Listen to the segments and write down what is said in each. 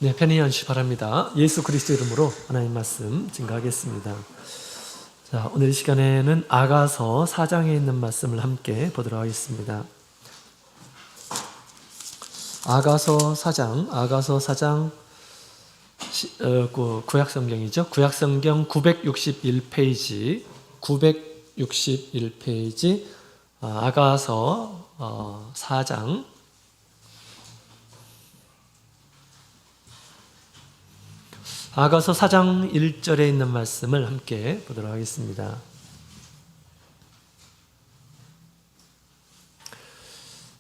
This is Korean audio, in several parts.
네, 편히 앉으시 바랍니다. 예수 그리스도 이름으로 하나님 말씀 증거하겠습니다. 자, 오늘 이 시간에는 아가서 4장에 있는 말씀을 함께 보도록 하겠습니다. 아가서 4장 구약성경이죠. 구약성경 961페이지 아가서 4장 아가서 4장 1절에 있는 말씀을 함께 보도록 하겠습니다.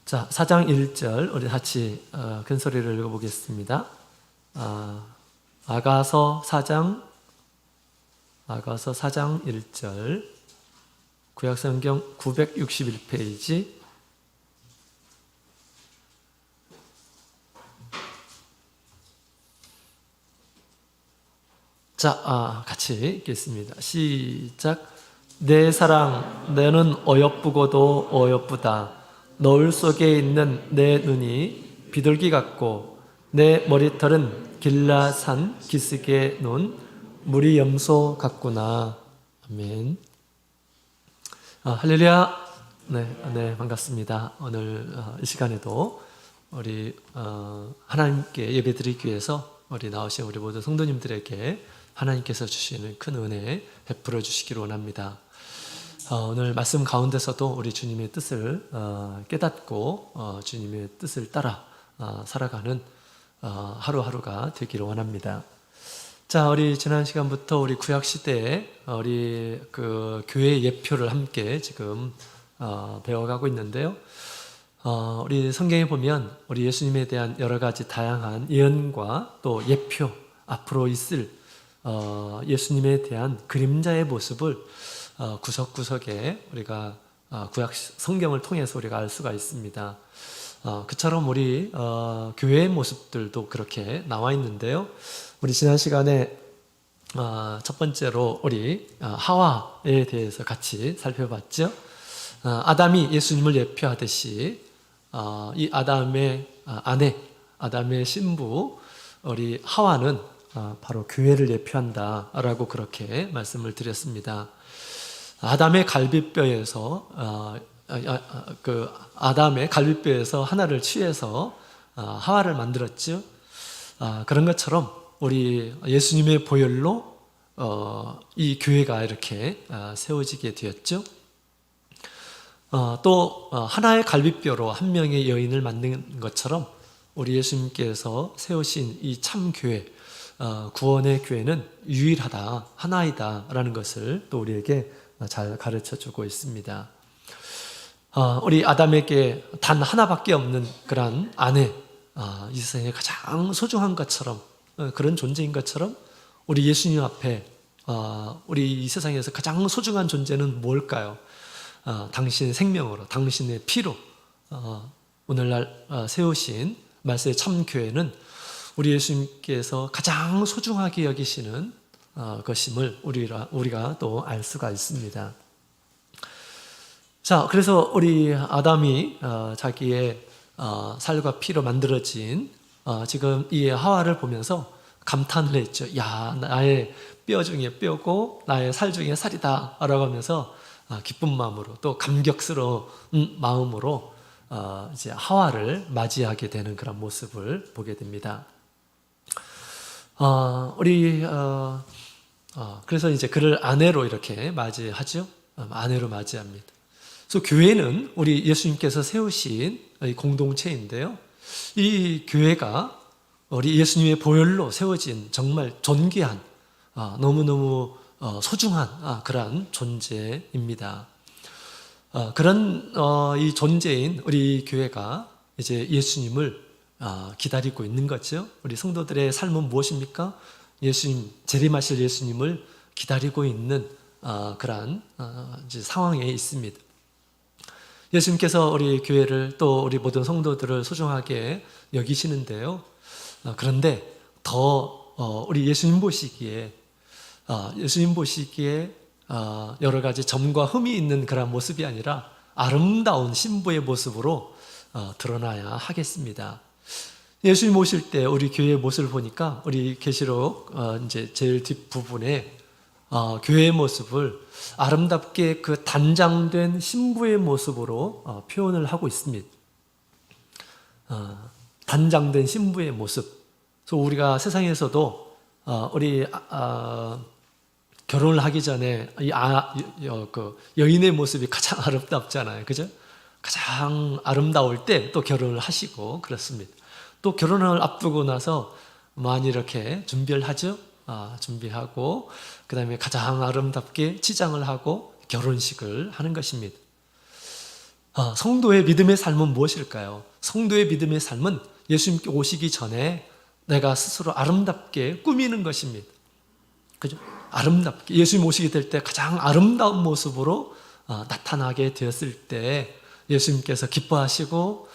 자, 4장 1절 우리 같이 큰 소리를 읽어보겠습니다. 아가서 4장 1절 구약성경 961페이지 자, 같이 읽겠습니다. 시작. 내 사랑, 너는 어여쁘고도 어여쁘다. 너울 속에 있는 내 눈이 비둘기 같고 내 머리털은 길라산 기슭에 놓은 무리 염소 같구나. 아멘. 할렐루야. 네, 반갑습니다. 오늘 이 시간에도 우리 하나님께 예배드리기 위해서 우리 나오신 우리 모든 성도님들에게 하나님께서 주시는 큰 은혜 베풀어 주시기를 원합니다. 오늘 말씀 가운데서도 우리 주님의 뜻을 깨닫고 주님의 뜻을 따라 살아가는 하루하루가 되기를 원합니다. 자, 우리 지난 시간부터 우리 구약 시대에 우리 그 교회 예표를 함께 지금 배워가고 있는데요. 우리 성경에 보면 우리 예수님에 대한 여러 가지 다양한 예언과 또 예표, 앞으로 있을 예수님에 대한 그림자의 모습을 구석구석에 우리가 구약 성경을 통해서 우리가 알 수가 있습니다. 그처럼 우리 교회의 모습들도 그렇게 나와 있는데요. 우리 지난 시간에 첫 번째로 우리 하와에 대해서 같이 살펴봤죠. 아담이 예수님을 예표하듯이 이 아담의 아내, 아담의 신부 우리 하와는 바로 교회를 예표한다라고 그렇게 말씀을 드렸습니다. 아담의 갈비뼈에서 아담의 갈비뼈에서 하나를 취해서 하와를 만들었죠. 그런 것처럼 우리 예수님의 보혈로 이 교회가 이렇게 세워지게 되었죠. 또 하나의 갈비뼈로 한 명의 여인을 만든 것처럼 우리 예수님께서 세우신 이 참 교회, 구원의 교회는 유일하다, 하나이다 라는 것을 또 우리에게 잘 가르쳐주고 있습니다. 우리 아담에게 단 하나밖에 없는 그런 아내, 이 세상에 가장 소중한 것처럼, 그런 존재인 것처럼 우리 예수님 앞에 우리 이 세상에서 가장 소중한 존재는 뭘까요? 당신의 생명으로, 당신의 피로 오늘날 세우신 말세의 참교회는 우리 예수님께서 가장 소중하게 여기시는 것임을 우리가 또 알 수가 있습니다. 자, 그래서 우리 아담이 자기의 살과 피로 만들어진 지금 이 하와를 보면서 감탄을 했죠. 야, 나의 뼈 중에 뼈고 나의 살 중에 살이다 라고 하면서 기쁜 마음으로 또 감격스러운 마음으로 이제 하와를 맞이하게 되는 그런 모습을 보게 됩니다. 그래서 이제 그를 아내로 이렇게 맞이하죠. 아내로 맞이합니다. 그래서 교회는 우리 예수님께서 세우신 공동체인데요. 이 교회가 우리 예수님의 보혈로 세워진 정말 존귀한, 너무너무 소중한 그런 존재입니다. 그런 이 존재인 우리 교회가 이제 예수님을 기다리고 있는 거죠. 우리 성도들의 삶은 무엇입니까? 예수님, 재림하실 예수님을 기다리고 있는 그러한 이제 상황에 있습니다. 예수님께서 우리 교회를 또 우리 모든 성도들을 소중하게 여기시는데요. 그런데 더 우리 예수님 보시기에 여러 가지 점과 흠이 있는 그런 모습이 아니라 아름다운 신부의 모습으로 드러나야 하겠습니다. 예수님 오실 때 우리 교회의 모습을 보니까 우리 계시록 이제 제일 뒷부분에 교회의 모습을 아름답게 그 단장된 신부의 모습으로 표현을 하고 있습니다. 단장된 신부의 모습. 그래서 우리가 세상에서도 우리 결혼을 하기 전에 그 여인의 모습이 가장 아름답잖아요, 그죠? 가장 아름다울 때 또 결혼을 하시고 그렇습니다. 또 결혼을 앞두고 나서 많이 이렇게 준비를 하죠. 준비하고 그 다음에 가장 아름답게 치장을 하고 결혼식을 하는 것입니다. 성도의 믿음의 삶은 무엇일까요? 성도의 믿음의 삶은 예수님께 오시기 전에 내가 스스로 아름답게 꾸미는 것입니다. 그죠? 아름답게 예수님 오시게 될 때 가장 아름다운 모습으로 나타나게 되었을 때 예수님께서 기뻐하시고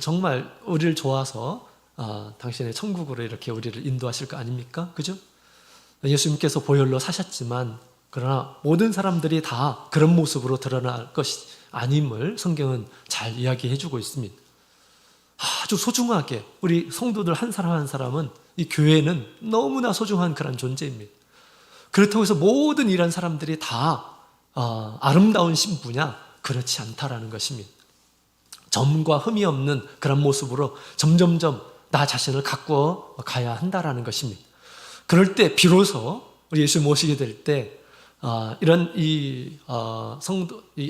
정말 우리를 좋아서 당신의 천국으로 이렇게 우리를 인도하실 거 아닙니까? 그죠? 예수님께서 보혈로 사셨지만 그러나 모든 사람들이 다 그런 모습으로 드러날 것이 아님을 성경은 잘 이야기해 주고 있습니다. 아주 소중하게 우리 성도들 한 사람 한 사람은 이 교회는 너무나 소중한 그런 존재입니다. 그렇다고 해서 모든 이런 사람들이 다 아름다운 신부냐? 그렇지 않다라는 것입니다. 점과 흠이 없는 그런 모습으로 점점점 나 자신을 가꾸어 가야 한다라는 것입니다. 그럴 때 비로소 우리 예수 모시게 될 때 이런 이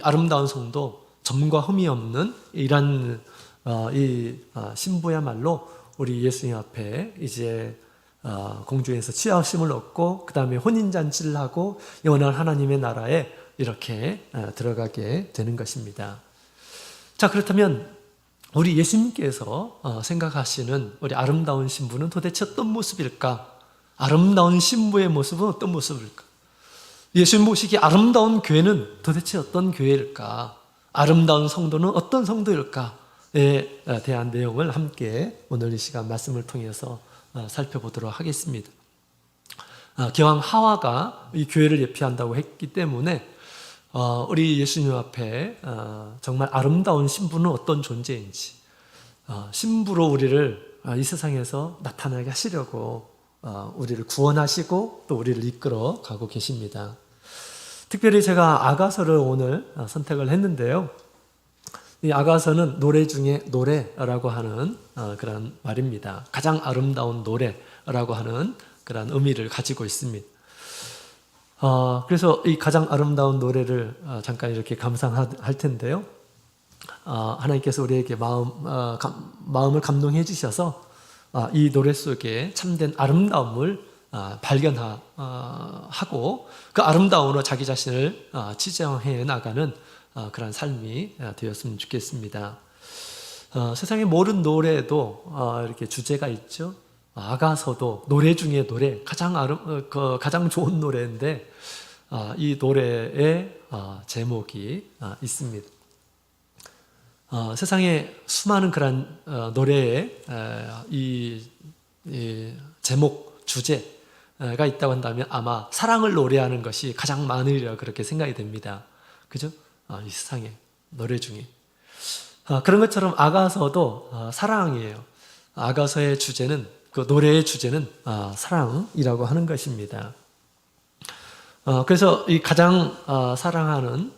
아름다운 성도, 점과 흠이 없는 이런 신부야말로 우리 예수님 앞에 이제 공주에서 취하심을 얻고 그 다음에 혼인잔치를 하고 영원한 하나님의 나라에 이렇게 들어가게 되는 것입니다. 자, 그렇다면 우리 예수님께서 생각하시는 우리 아름다운 신부는 도대체 어떤 모습일까? 아름다운 신부의 모습은 어떤 모습일까? 예수님 모시기 아름다운 교회는 도대체 어떤 교회일까? 아름다운 성도는 어떤 성도일까에 대한 내용을 함께 오늘 이 시간 말씀을 통해서 살펴보도록 하겠습니다. 기왕 하와가 이 교회를 예표한다고 했기 때문에 우리 예수님 앞에 정말 아름다운 신부는 어떤 존재인지 신부로 우리를 이 세상에서 나타나게 하시려고 우리를 구원하시고 또 우리를 이끌어 가고 계십니다. 특별히 제가 아가서를 오늘 선택을 했는데요. 이 아가서는 노래 중에 노래라고 하는 그런 말입니다. 가장 아름다운 노래라고 하는 그런 의미를 가지고 있습니다. 그래서 이 가장 아름다운 노래를 잠깐 이렇게 감상할 텐데요. 하나님께서 우리에게 마음을 감동해 주셔서 이 노래 속에 참된 아름다움을 발견하고 그 아름다움으로 자기 자신을 치장해 나가는 그런 삶이 되었으면 좋겠습니다. 세상의 모든 노래도 이렇게 주제가 있죠. 아가서도 노래 중에 노래, 가장 좋은 노래인데 이 노래의 제목이 있습니다. 세상에 수많은 그런 노래의 이 제목, 주제가 있다고 한다면 아마 사랑을 노래하는 것이 가장 많으리라 그렇게 생각이 됩니다. 그죠? 이 세상에 노래 중에 그런 것처럼 아가서도 사랑이에요. 아가서의 주제는 그 노래의 주제는 사랑이라고 하는 것입니다. 그래서 이 가장 사랑하는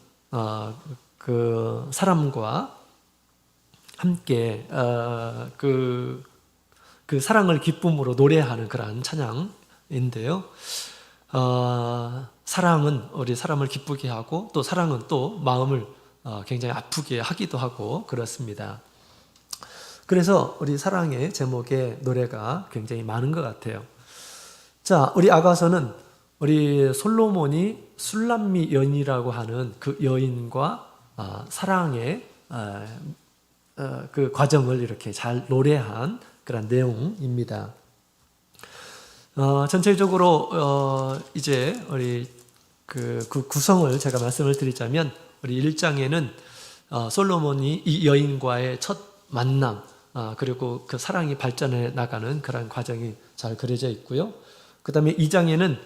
그 사람과 함께 그 사랑을 기쁨으로 노래하는 그러한 찬양인데요. 사랑은 우리 사람을 기쁘게 하고 또 사랑은 또 마음을 굉장히 아프게 하기도 하고 그렇습니다. 그래서 우리 사랑의 제목의 노래가 굉장히 많은 것 같아요. 자, 우리 아가서는 우리 솔로몬이 술람미 여인이라고 하는 그 여인과 사랑의 그 과정을 이렇게 잘 노래한 그런 내용입니다. 전체적으로 이제 우리 그 구성을 제가 말씀을 드리자면 우리 1장에는 솔로몬이 이 여인과의 첫 만남 그리고 그 사랑이 발전해 나가는 그런 과정이 잘 그려져 있고요. 그 다음에 2장에는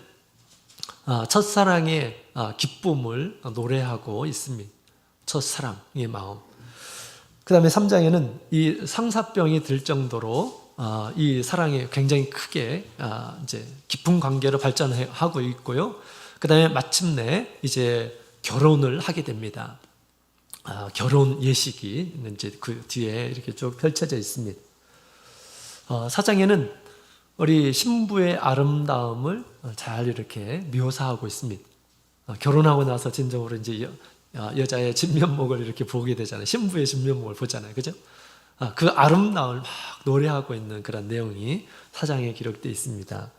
첫사랑의 기쁨을 노래하고 있습니다. 첫사랑의 마음. 그 다음에 3장에는 이 상사병이 들 정도로 이 사랑이 굉장히 크게 이제 깊은 관계로 발전하고 있고요. 그 다음에 마침내 이제 결혼을 하게 됩니다. 결혼 예식이 이제 그 뒤에 이렇게 쭉 펼쳐져 있습니다. 4장에는 우리 신부의 아름다움을 잘 이렇게 묘사하고 있습니다. 결혼하고 나서 진정으로 이제 여자의 진면목을 이렇게 보게 되잖아요. 신부의 진면목을 보잖아요. 그죠? 그 아름다움을 막 노래하고 있는 그런 내용이 4장에 기록되어 있습니다.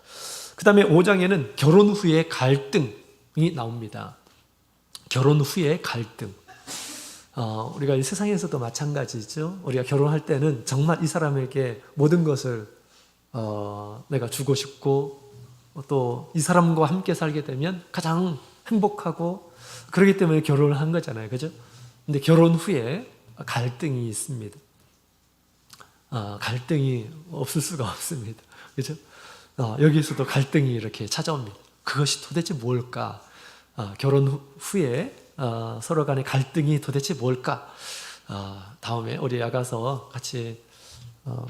그 다음에 5장에는 결혼 후의 갈등이 나옵니다. 결혼 후의 갈등. 우리가 이 세상에서도 마찬가지죠. 우리가 결혼할 때는 정말 이 사람에게 모든 것을 내가 주고 싶고 또 이 사람과 함께 살게 되면 가장 행복하고 그렇기 때문에 결혼을 한 거잖아요. 그죠? 근데 결혼 후에 갈등이 있습니다. 갈등이 없을 수가 없습니다. 그죠? 여기서도 갈등이 이렇게 찾아옵니다. 그것이 도대체 뭘까? 결혼 후에 서로 간의 갈등이 도대체 뭘까? 다음에 우리 나가서 같이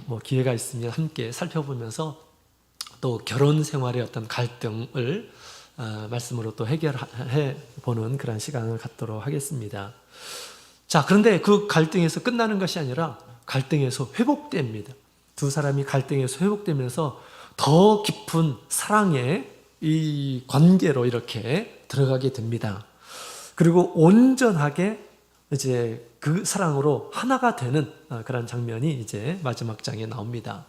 뭐 기회가 있으면 함께 살펴보면서 또 결혼 생활의 어떤 갈등을 말씀으로 또 해결해 보는 그런 시간을 갖도록 하겠습니다. 자, 그런데 그 갈등에서 끝나는 것이 아니라 갈등에서 회복됩니다. 두 사람이 갈등에서 회복되면서 더 깊은 사랑의 이 관계로 이렇게 들어가게 됩니다. 그리고 온전하게 이제 그 사랑으로 하나가 되는 그런 장면이 이제 마지막 장에 나옵니다.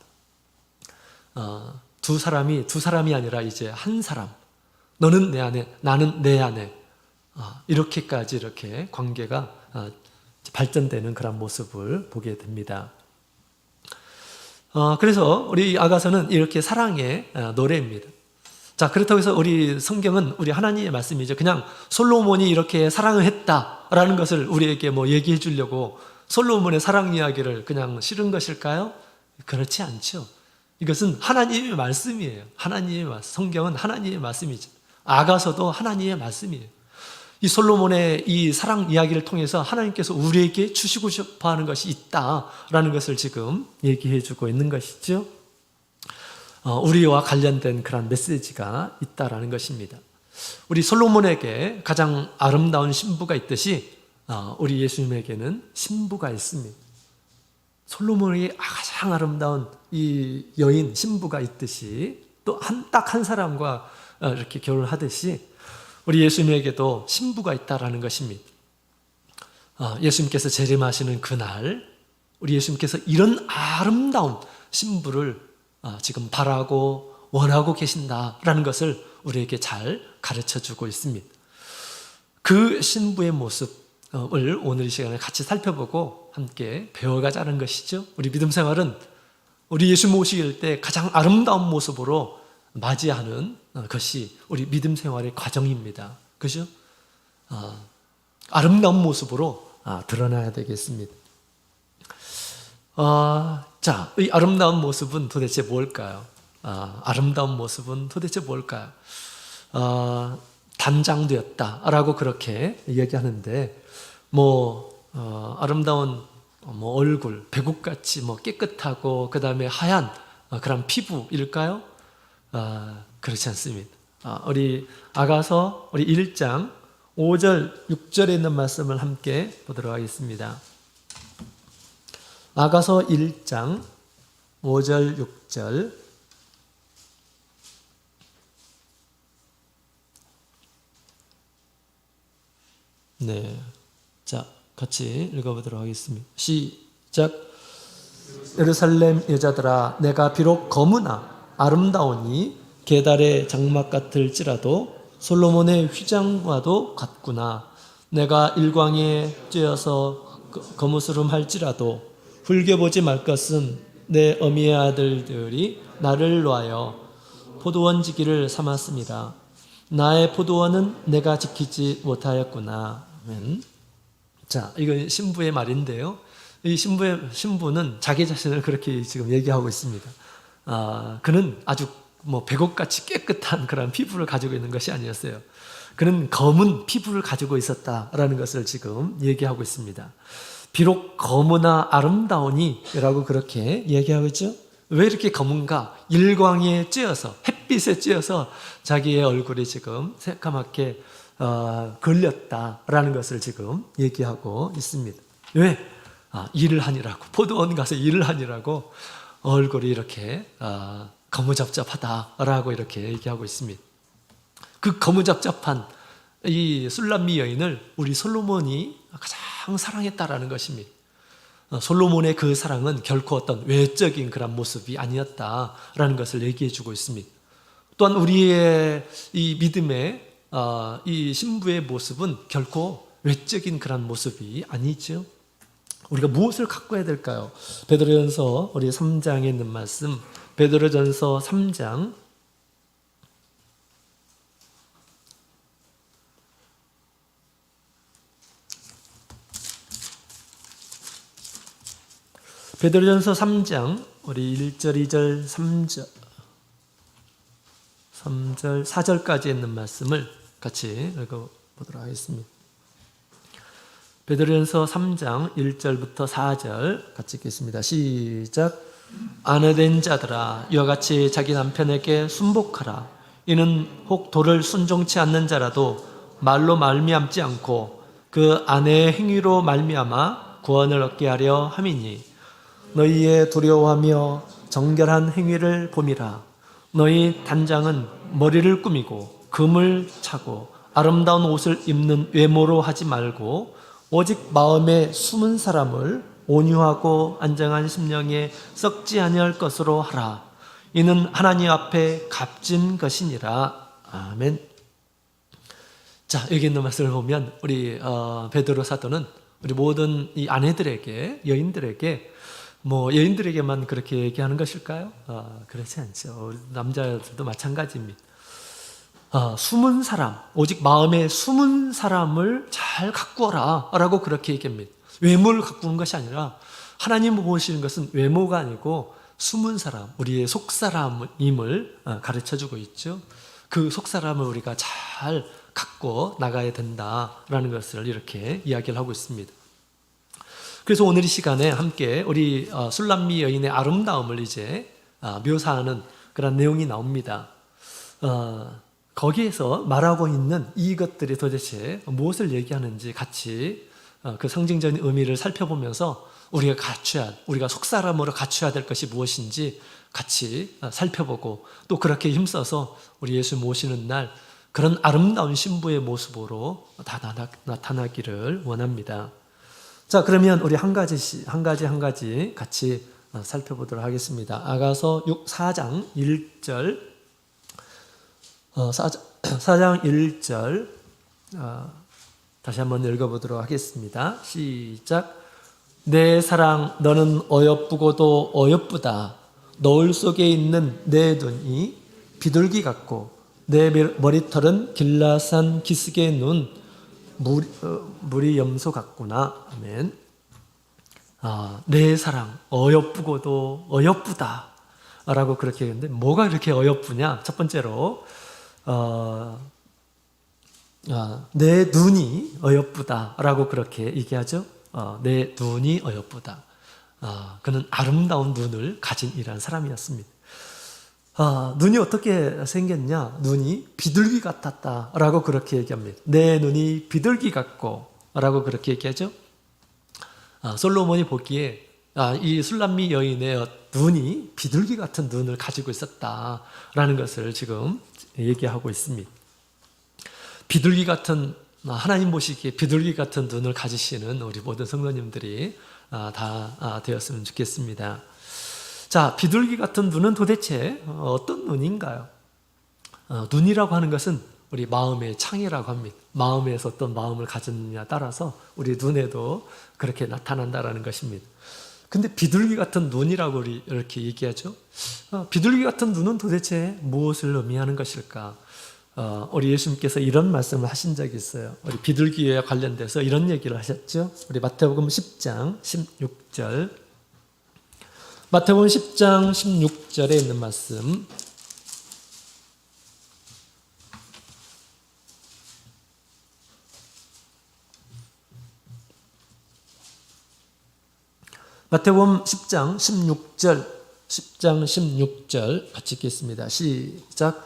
두 사람이 아니라 이제 한 사람. 너는 내 안에, 나는 내 안에. 이렇게까지 이렇게 관계가 발전되는 그런 모습을 보게 됩니다. 그래서 우리 아가서는 이렇게 사랑의 노래입니다. 자, 그렇다고 해서 우리 성경은 우리 하나님의 말씀이죠. 그냥 솔로몬이 이렇게 사랑을 했다라는 것을 우리에게 뭐 얘기해 주려고 솔로몬의 사랑 이야기를 그냥 실은 것일까요? 그렇지 않죠. 이것은 하나님의 말씀이에요. 하나님의 말씀. 성경은 하나님의 말씀이죠. 아가서도 하나님의 말씀이에요. 이 솔로몬의 이 사랑 이야기를 통해서 하나님께서 우리에게 주시고 싶어 하는 것이 있다라는 것을 지금 얘기해 주고 있는 것이죠. 우리와 관련된 그런 메시지가 있다라는 것입니다. 우리 솔로몬에게 가장 아름다운 신부가 있듯이 우리 예수님에게는 신부가 있습니다. 솔로몬에게 가장 아름다운 이 여인 신부가 있듯이 또 딱 한 사람과 이렇게 결혼하듯이 우리 예수님에게도 신부가 있다라는 것입니다. 예수님께서 재림하시는 그날 우리 예수님께서 이런 아름다운 신부를 지금 바라고 원하고 계신다라는 것을 우리에게 잘 가르쳐주고 있습니다. 그 신부의 모습을 오늘 이 시간에 같이 살펴보고 함께 배워가자는 것이죠. 우리 믿음 생활은 우리 예수 모실 때 가장 아름다운 모습으로 맞이하는 것이 우리 믿음 생활의 과정입니다. 그죠? 아름다운 모습으로 드러나야 되겠습니다. 자, 이 아름다운 모습은 도대체 뭘까요? 아름다운 모습은 도대체 뭘까요? 단장되었다라고 그렇게 얘기하는데, 아름다운 얼굴, 배국같이 깨끗하고 그 다음에 하얀 그런 피부일까요? 그렇지 않습니다. 우리 아가서 우리 1장 5절, 6절에 있는 말씀을 함께 보도록 하겠습니다. 아가서 1장 5절, 6절. 네. 자, 같이 읽어보도록 하겠습니다. 시작. 예루살렘 여자들아, 내가 비록 검으나 아름다우니 게달의 장막 같을지라도 솔로몬의 휘장과도 같구나. 내가 일광에 쬐어서 거무스름 할지라도 흘겨보지 말 것은 내 어미의 아들들이 나를 놓아여 포도원 지기를 삼았습니다. 나의 포도원은 내가 지키지 못하였구나. 아멘. 자, 이건 신부의 말인데요. 이 신부는 자기 자신을 그렇게 지금 얘기하고 있습니다. 그는 아주 백옥같이 깨끗한 그런 피부를 가지고 있는 것이 아니었어요. 그는 검은 피부를 가지고 있었다라는 것을 지금 얘기하고 있습니다. 비록 검으나 아름다우니 라고 그렇게 얘기하고 있죠. 왜 이렇게 검은가? 일광에 쬐어서, 햇빛에 쬐어서 자기의 얼굴이 지금 새까맣게 걸렸다라는 것을 지금 얘기하고 있습니다. 왜? 일을 하니라고, 포도원 가서 일을 하니라고 얼굴이 이렇게 거무잡잡하다라고 이렇게 얘기하고 있습니다. 그 거무잡잡한 이 술람미 여인을 우리 솔로몬이 가장 사랑했다라는 것입니다. 솔로몬의 그 사랑은 결코 어떤 외적인 그런 모습이 아니었다라는 것을 얘기해 주고 있습니다. 또한 우리의 이 믿음의 이 신부의 모습은 결코 외적인 그런 모습이 아니죠. 우리가 무엇을 갖고 해야 될까요? 베드로전서 우리 3장에 있는 말씀, 베드로전서 3장 베드로전서 3장 우리 1절, 2절, 3절, 3절, 4절까지 있는 말씀을 같이 읽어보도록 하겠습니다. 베드로전서 3장 1절부터 4절 같이 읽겠습니다. 시작. 아내된 자들아 이와 같이 자기 남편에게 순복하라. 이는 혹 도를 순종치 않는 자라도 말로 말미암지 않고 그 아내의 행위로 말미암아 구원을 얻게 하려 함이니 너희의 두려워하며 정결한 행위를 봄이라. 너희 단장은 머리를 꾸미고 금을 차고 아름다운 옷을 입는 외모로 하지 말고 오직 마음에 숨은 사람을 온유하고 안정한 심령에 썩지 아니할 것으로 하라. 이는 하나님 앞에 값진 것이니라. 아멘. 자, 여기 있는 말씀을 보면 우리 베드로 사도는 우리 모든 이 아내들에게, 여인들에게 여인들에게만 그렇게 얘기하는 것일까요? 그렇지 않죠. 남자들도 마찬가지입니다. 숨은 사람, 오직 마음에 숨은 사람을 잘 가꾸어라 라고 그렇게 얘기합니다. 외모를 가꾸는 것이 아니라 하나님 보시는 것은 외모가 아니고 숨은 사람, 우리의 속사람임을 가르쳐주고 있죠. 그 속사람을 우리가 잘 갖고 나가야 된다라는 것을 이렇게 이야기를 하고 있습니다. 그래서 오늘 이 시간에 함께 우리 술람미 여인의 아름다움을 이제 묘사하는 그런 내용이 나옵니다. 거기에서 말하고 있는 이것들이 도대체 무엇을 얘기하는지 같이 그 상징적인 의미를 살펴보면서 우리가 속사람으로 갖춰야 될 것이 무엇인지 같이 살펴보고 또 그렇게 힘써서 우리 예수 모시는 날 그런 아름다운 신부의 모습으로 다 나타나기를 원합니다. 자, 그러면 우리 한 가지 같이 살펴보도록 하겠습니다. 아가서 4장 1절 4장 1절 다시 한번 읽어보도록 하겠습니다. 시작. 내 사랑 너는 어여쁘고도 어여쁘다. 노을 속에 있는 내 눈이 비둘기 같고 내 머리털은 길라산 기슭의 눈 물이 염소 같구나. 아멘. 내 사랑 어여쁘고도 어여쁘다 라고 그렇게 했는데 뭐가 이렇게 어여쁘냐? 첫 번째로 내 눈이 어여쁘다 라고 그렇게 얘기하죠. 내 눈이 어여쁘다. 그는 아름다운 눈을 가진 이란 사람이었습니다. 눈이 어떻게 생겼냐? 눈이 비둘기 같았다 라고 그렇게 얘기합니다. 내 눈이 비둘기 같고 라고 그렇게 얘기하죠. 솔로몬이 보기에 이 술람미 여인의 눈이 비둘기 같은 눈을 가지고 있었다라는 것을 지금 얘기하고 있습니다. 비둘기 같은 하나님 보시기에 비둘기 같은 눈을 가지시는 우리 모든 성도님들이 다 되었으면 좋겠습니다. 자, 비둘기 같은 눈은 도대체 어떤 눈인가요? 눈이라고 하는 것은 우리 마음의 창이라고 합니다. 마음에서 어떤 마음을 가졌느냐 따라서 우리 눈에도 그렇게 나타난다라는 것입니다. 근데 비둘기 같은 눈이라고 이렇게 얘기하죠. 비둘기 같은 눈은 도대체 무엇을 의미하는 것일까? 우리 예수님께서 이런 말씀을 하신 적이 있어요. 우리 비둘기에 관련돼서 이런 얘기를 하셨죠. 우리 마태복음 10장 16절 마태복음 10장 16절에 있는 말씀 마태복음 10장 16절 같이 읽겠습니다. 시작.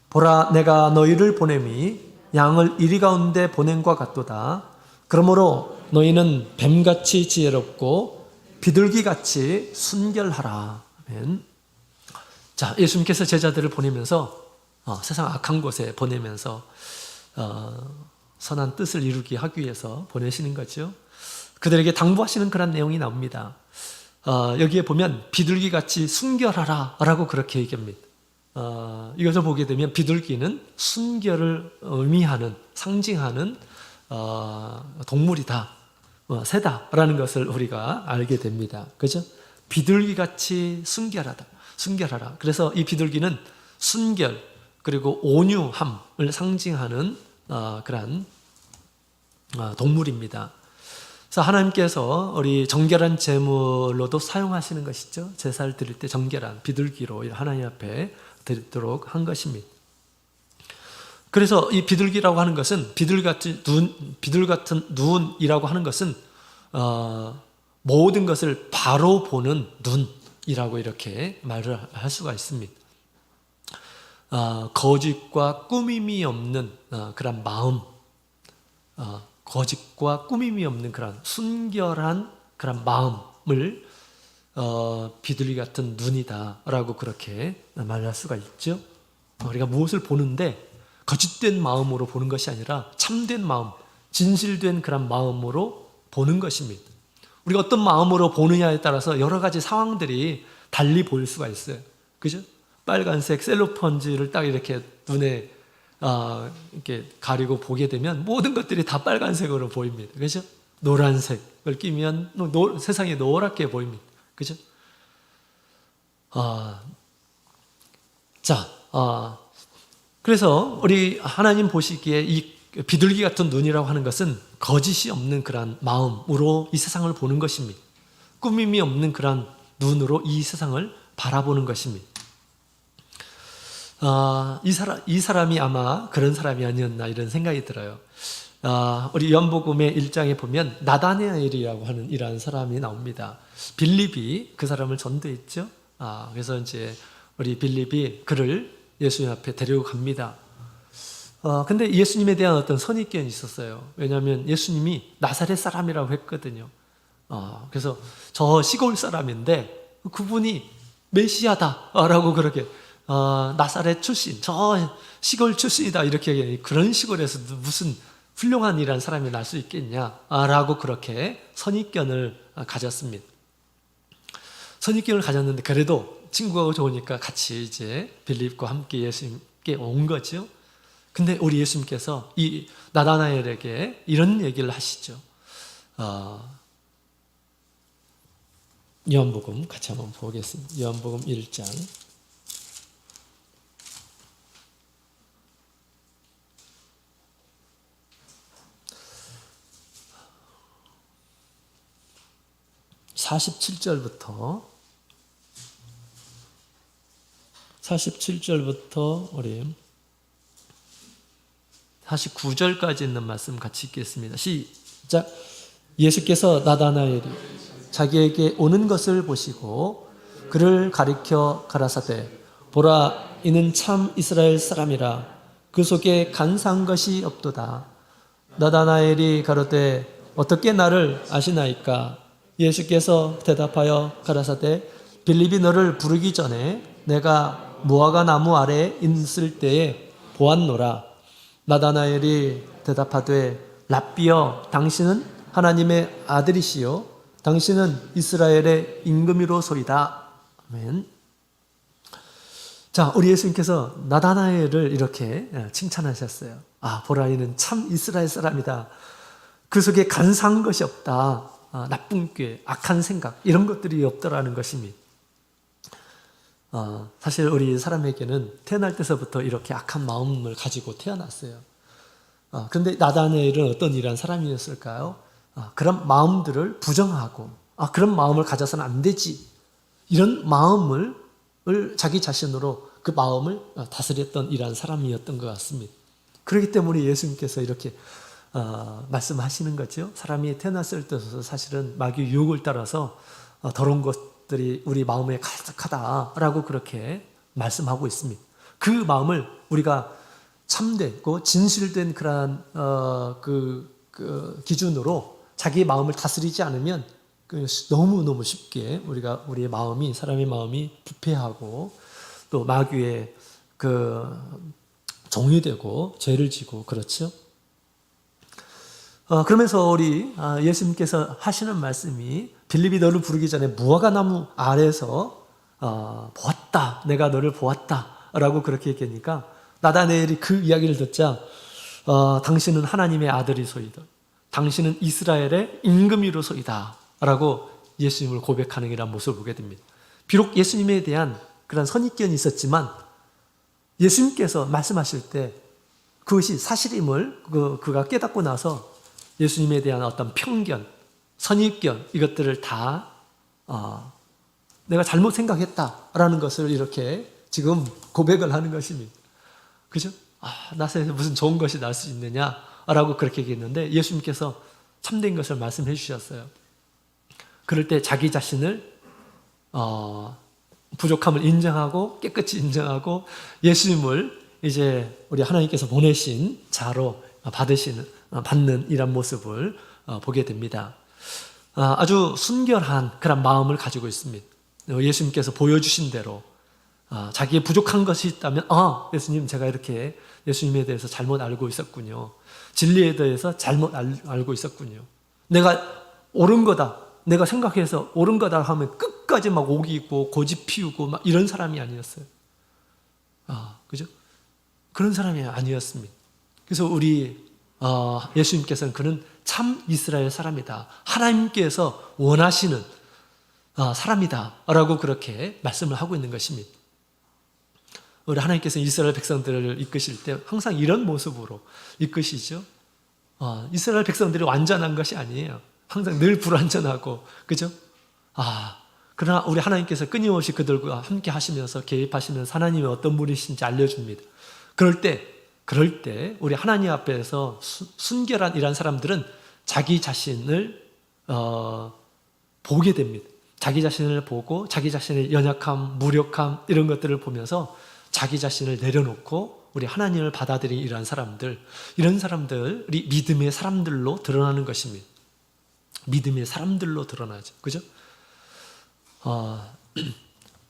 보라, 내가 너희를 보냄이 양을 이리 가운데 보냄과 같도다. 그러므로 너희는 뱀같이 지혜롭고 비둘기같이 순결하라. 아멘. 자, 예수님께서 제자들을 보내면서 세상 악한 곳에 보내면서 선한 뜻을 이루기 하기 위해서 보내시는 거죠. 그들에게 당부하시는 그런 내용이 나옵니다. 여기에 보면 비둘기같이 순결하라 라고 그렇게 얘기합니다. 이것을 보게 되면 비둘기는 순결을 의미하는, 상징하는 동물이다, 새다라는 것을 우리가 알게 됩니다. 그죠? 비둘기같이 순결하라. 그래서 이 비둘기는 순결 그리고 온유함을 상징하는 그런 동물입니다. 그래서 하나님께서 우리 정결한 제물로도 사용하시는 것이죠. 제사를 드릴 때 정결한 비둘기로 하나님 앞에 드리도록 한 것입니다. 그래서 이 비둘기라고 하는 것은 비둘 같은 눈이라고 하는 것은 모든 것을 바로 보는 눈이라고 이렇게 말을 할 수가 있습니다. 거짓과 꾸밈이 없는 그런 마음, 거짓과 꾸밈이 없는 그런 순결한 그런 마음을 비둘기 같은 눈이다라고 그렇게 말할 수가 있죠. 우리가 무엇을 보는데 거짓된 마음으로 보는 것이 아니라 참된 마음, 진실된 그런 마음으로 보는 것입니다. 우리가 어떤 마음으로 보느냐에 따라서 여러 가지 상황들이 달리 보일 수가 있어요. 그죠? 빨간색 셀로폰지를 딱 이렇게 눈에 이렇게 가리고 보게 되면 모든 것들이 다 빨간색으로 보입니다. 그죠? 노란색을 끼면 세상이 노랗게 보입니다. 그죠? 그래서 우리 하나님 보시기에 이 비둘기 같은 눈이라고 하는 것은 거짓이 없는 그런 마음으로 이 세상을 보는 것입니다. 꾸밈이 없는 그런 눈으로 이 세상을 바라보는 것입니다. 이 사람이 아마 그런 사람이 아니었나 이런 생각이 들어요. 우리 요한복음의 1장에 보면 나다나엘이라고 하는 이러한 사람이 나옵니다. 빌립이 그 사람을 전도했죠. 그래서 이제 우리 빌립이 그를 예수님 앞에 데리고 갑니다. 근데 예수님에 대한 어떤 선입견이 있었어요. 왜냐하면 예수님이 나사렛 사람이라고 했거든요. 그래서 저 시골 사람인데 그분이 메시아다라고 그렇게 나사렛 출신, 저 시골 출신이다 이렇게 얘기해요. 그런 시골에서 무슨 훌륭한 일한 사람이 날 수 있겠냐라고 그렇게 선입견을 가졌습니다. 선입견을 가졌는데 그래도 친구가 좋으니까 같이 이제 빌립과 함께 예수님께 온 거죠. 근데 우리 예수님께서 이 나다나엘에게 이런 얘기를 하시죠. 요한복음 같이 한번 보겠습니다. 요한복음 1장 47절부터 우리 49절까지 있는 말씀 같이 읽겠습니다. 시작. 예수께서 나다나엘이 자기에게 오는 것을 보시고 그를 가리켜 가라사대 보라, 이는 참 이스라엘 사람이라 그 속에 간사한 것이 없도다. 나다나엘이 가로되 어떻게 나를 아시나이까? 예수께서 대답하여 가라사대 빌립이 너를 부르기 전에 내가 무화과 나무 아래 있을 때에 보았노라. 나다나엘이 대답하되 랍비여, 당신은 하나님의 아들이시요 당신은 이스라엘의 임금이로소이다. 아멘. 자, 우리 예수님께서 나다나엘을 이렇게 칭찬하셨어요. 보라, 이는 참 이스라엘 사람이다. 그 속에 간사한 것이 없다. 나쁜 꾀, 악한 생각 이런 것들이 없더라는 것입니다. 사실 우리 사람에게는 태어날 때서부터 이렇게 악한 마음을 가지고 태어났어요. 그런데 나다나엘은 어떤 이러한 사람이었을까요? 그런 마음들을 부정하고 그런 마음을 가져서는 안 되지, 이런 마음을 자기 자신으로 그 마음을 다스렸던 이러한 사람이었던 것 같습니다. 그렇기 때문에 예수님께서 이렇게 말씀하시는 거죠. 사람이 태어났을 때부터 사실은 마귀의 유혹을 따라서 더러운 것들이 우리 마음에 가득하다라고 그렇게 말씀하고 있습니다. 그 마음을 우리가 참되고 진실된 그러한 그 기준으로 자기의 마음을 다스리지 않으면 너무너무 쉽게 우리의 마음이, 사람의 마음이 부패하고 또 마귀의 종이 되고 죄를 지고 그렇죠. 그러면서 우리 예수님께서 하시는 말씀이 빌립이 너를 부르기 전에 무화과 나무 아래에서 보았다, 내가 너를 보았다 라고 그렇게 얘기하니까 나다나엘이 그 이야기를 듣자 당신은 하나님의 아들이소이다, 당신은 이스라엘의 임금이로소이다 라고 예수님을 고백하는 이라는 모습을 보게 됩니다. 비록 예수님에 대한 그런 선입견이 있었지만 예수님께서 말씀하실 때 그것이 사실임을 그가 깨닫고 나서 예수님에 대한 어떤 편견, 선입견 이것들을 다 내가 잘못 생각했다라는 것을 이렇게 지금 고백을 하는 것입니다. 그죠? 나에서 무슨 좋은 것이 날 수 있느냐라고 그렇게 얘기했는데 예수님께서 참된 것을 말씀해 주셨어요. 그럴 때 자기 자신을 부족함을 인정하고 깨끗이 인정하고 예수님을 이제 우리 하나님께서 보내신 자로 받는 이런 모습을 보게 됩니다. 아주 순결한 그런 마음을 가지고 있습니다. 예수님께서 보여주신 대로 자기의 부족한 것이 있다면 예수님 제가 이렇게 예수님에 대해서 잘못 알고 있었군요. 진리에 대해서 잘못 알고 있었군요. 내가 옳은 거다, 내가 생각해서 옳은 거다 하면 끝까지 막 오기고 고집 피우고 막 이런 사람이 아니었어요. 그죠? 그런 사람이 아니었습니다. 그래서 우리 예수님께서는 그는 참 이스라엘 사람이다, 하나님께서 원하시는 사람이다 라고 그렇게 말씀을 하고 있는 것입니다. 우리 하나님께서 이스라엘 백성들을 이끄실 때 항상 이런 모습으로 이끄시죠. 이스라엘 백성들이 완전한 것이 아니에요. 항상 늘 불완전하고, 그죠? 그러나 우리 하나님께서 끊임없이 그들과 함께 하시면서 개입하시면서 하나님이 어떤 분이신지 알려줍니다. 그럴 때 우리 하나님 앞에서 순결한 이런 사람들은 자기 자신을 보게 됩니다. 자기 자신을 보고 자기 자신의 연약함, 무력함 이런 것들을 보면서 자기 자신을 내려놓고 우리 하나님을 받아들인 이런 사람들이 믿음의 사람들로 드러나는 것입니다. 믿음의 사람들로 드러나죠. 그죠?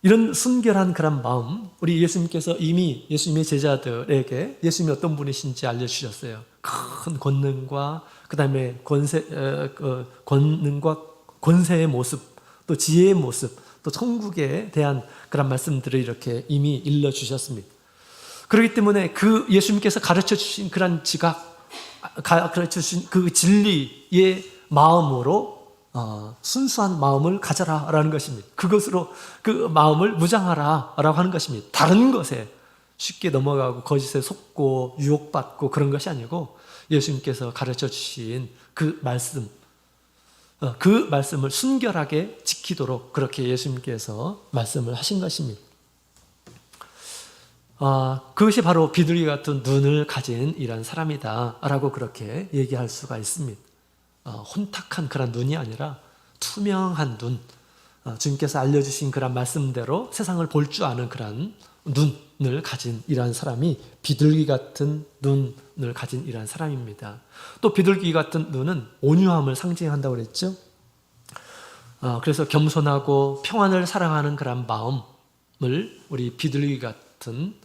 이런 순결한 그런 마음, 우리 예수님께서 이미 예수님의 제자들에게 예수님이 어떤 분이신지 알려주셨어요. 큰 권능과 그 다음에 권능과 권세의 모습, 또 지혜의 모습, 또 천국에 대한 그런 말씀들을 이렇게 이미 일러주셨습니다. 그렇기 때문에 그 예수님께서 가르쳐주신 그런 가르쳐주신 그 진리의 마음으로 순수한 마음을 가져라라는 것입니다. 그것으로 그 마음을 무장하라라고 하는 것입니다. 다른 것에 쉽게 넘어가고 거짓에 속고 유혹받고 그런 것이 아니고 예수님께서 가르쳐주신 그 말씀을 순결하게 지키도록 그렇게 예수님께서 말씀을 하신 것입니다. 그것이 바로 비둘기 같은 눈을 가진 이런 사람이다 라고 그렇게 얘기할 수가 있습니다. 혼탁한 그런 눈이 아니라 투명한 눈, 주님께서 알려주신 그런 말씀대로 세상을 볼 줄 아는 그런 눈을 가진 이러한 사람이 비둘기 같은 눈을 가진 이러한 사람입니다. 또 비둘기 같은 눈은 온유함을 상징한다고 그랬죠. 그래서 겸손하고 평안을 사랑하는 그런 마음을 우리 비둘기 같은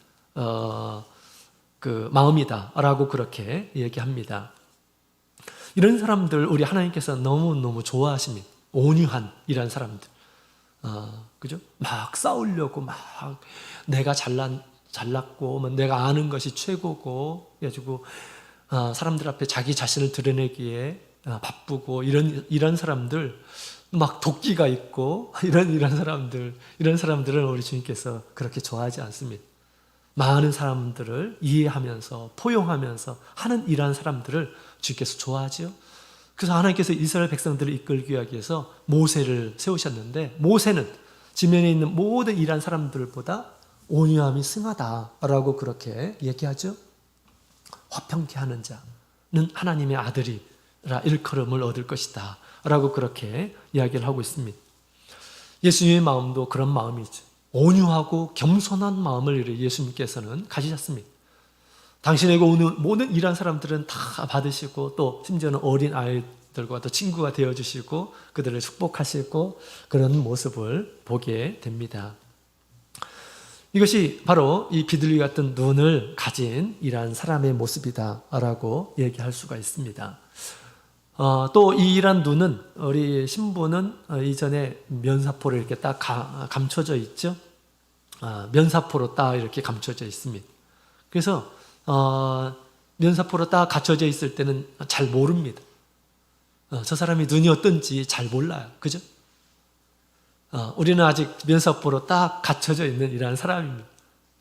그 마음이다라고 그렇게 얘기합니다. 이런 사람들 우리 하나님께서 너무너무 좋아하십니다. 온유한 이런 사람들. 그죠? 막 싸우려고 막 내가 잘났고 내가 아는 것이 최고고 해가지고 사람들 앞에 자기 자신을 드러내기에 바쁘고 이런 사람들, 막 도끼가 있고 이런 사람들은 우리 주님께서 그렇게 좋아하지 않습니다. 많은 사람들을 이해하면서 포용하면서 하는 이러한 사람들을 주님께서 좋아하죠. 그래서 하나님께서 이스라엘 백성들을 이끌기 위해서 모세를 세우셨는데 모세는 지면에 있는 모든 이러한 사람들보다 온유함이 승하다라고 그렇게 얘기하죠. 화평케 하는 자는 하나님의 아들이라 일컬음을 얻을 것이다 라고 그렇게 이야기를 하고 있습니다. 예수님의 마음도 그런 마음이죠. 온유하고 겸손한 마음을 예수님께서는 가지셨습니다. 당신에게 오는 모든 일한 사람들은 다 받으시고 또 심지어는 어린 아이들과 또 친구가 되어주시고 그들을 축복하시고 그런 모습을 보게 됩니다. 이것이 바로 이 비둘기 같은 눈을 가진 이러한 사람의 모습이다라고 얘기할 수가 있습니다. 또 이 이러한 눈은 우리 신부는 이전에 면사포로 이렇게 딱 감춰져 있죠. 면사포로 딱 이렇게 감춰져 있습니다. 그래서 면사포로 딱 갖춰져 있을 때는 잘 모릅니다. 저 사람이 눈이 어떤지 잘 몰라요. 그죠? 우리는 아직 면사포로 딱 갖춰져 있는 이러한 사람입니다.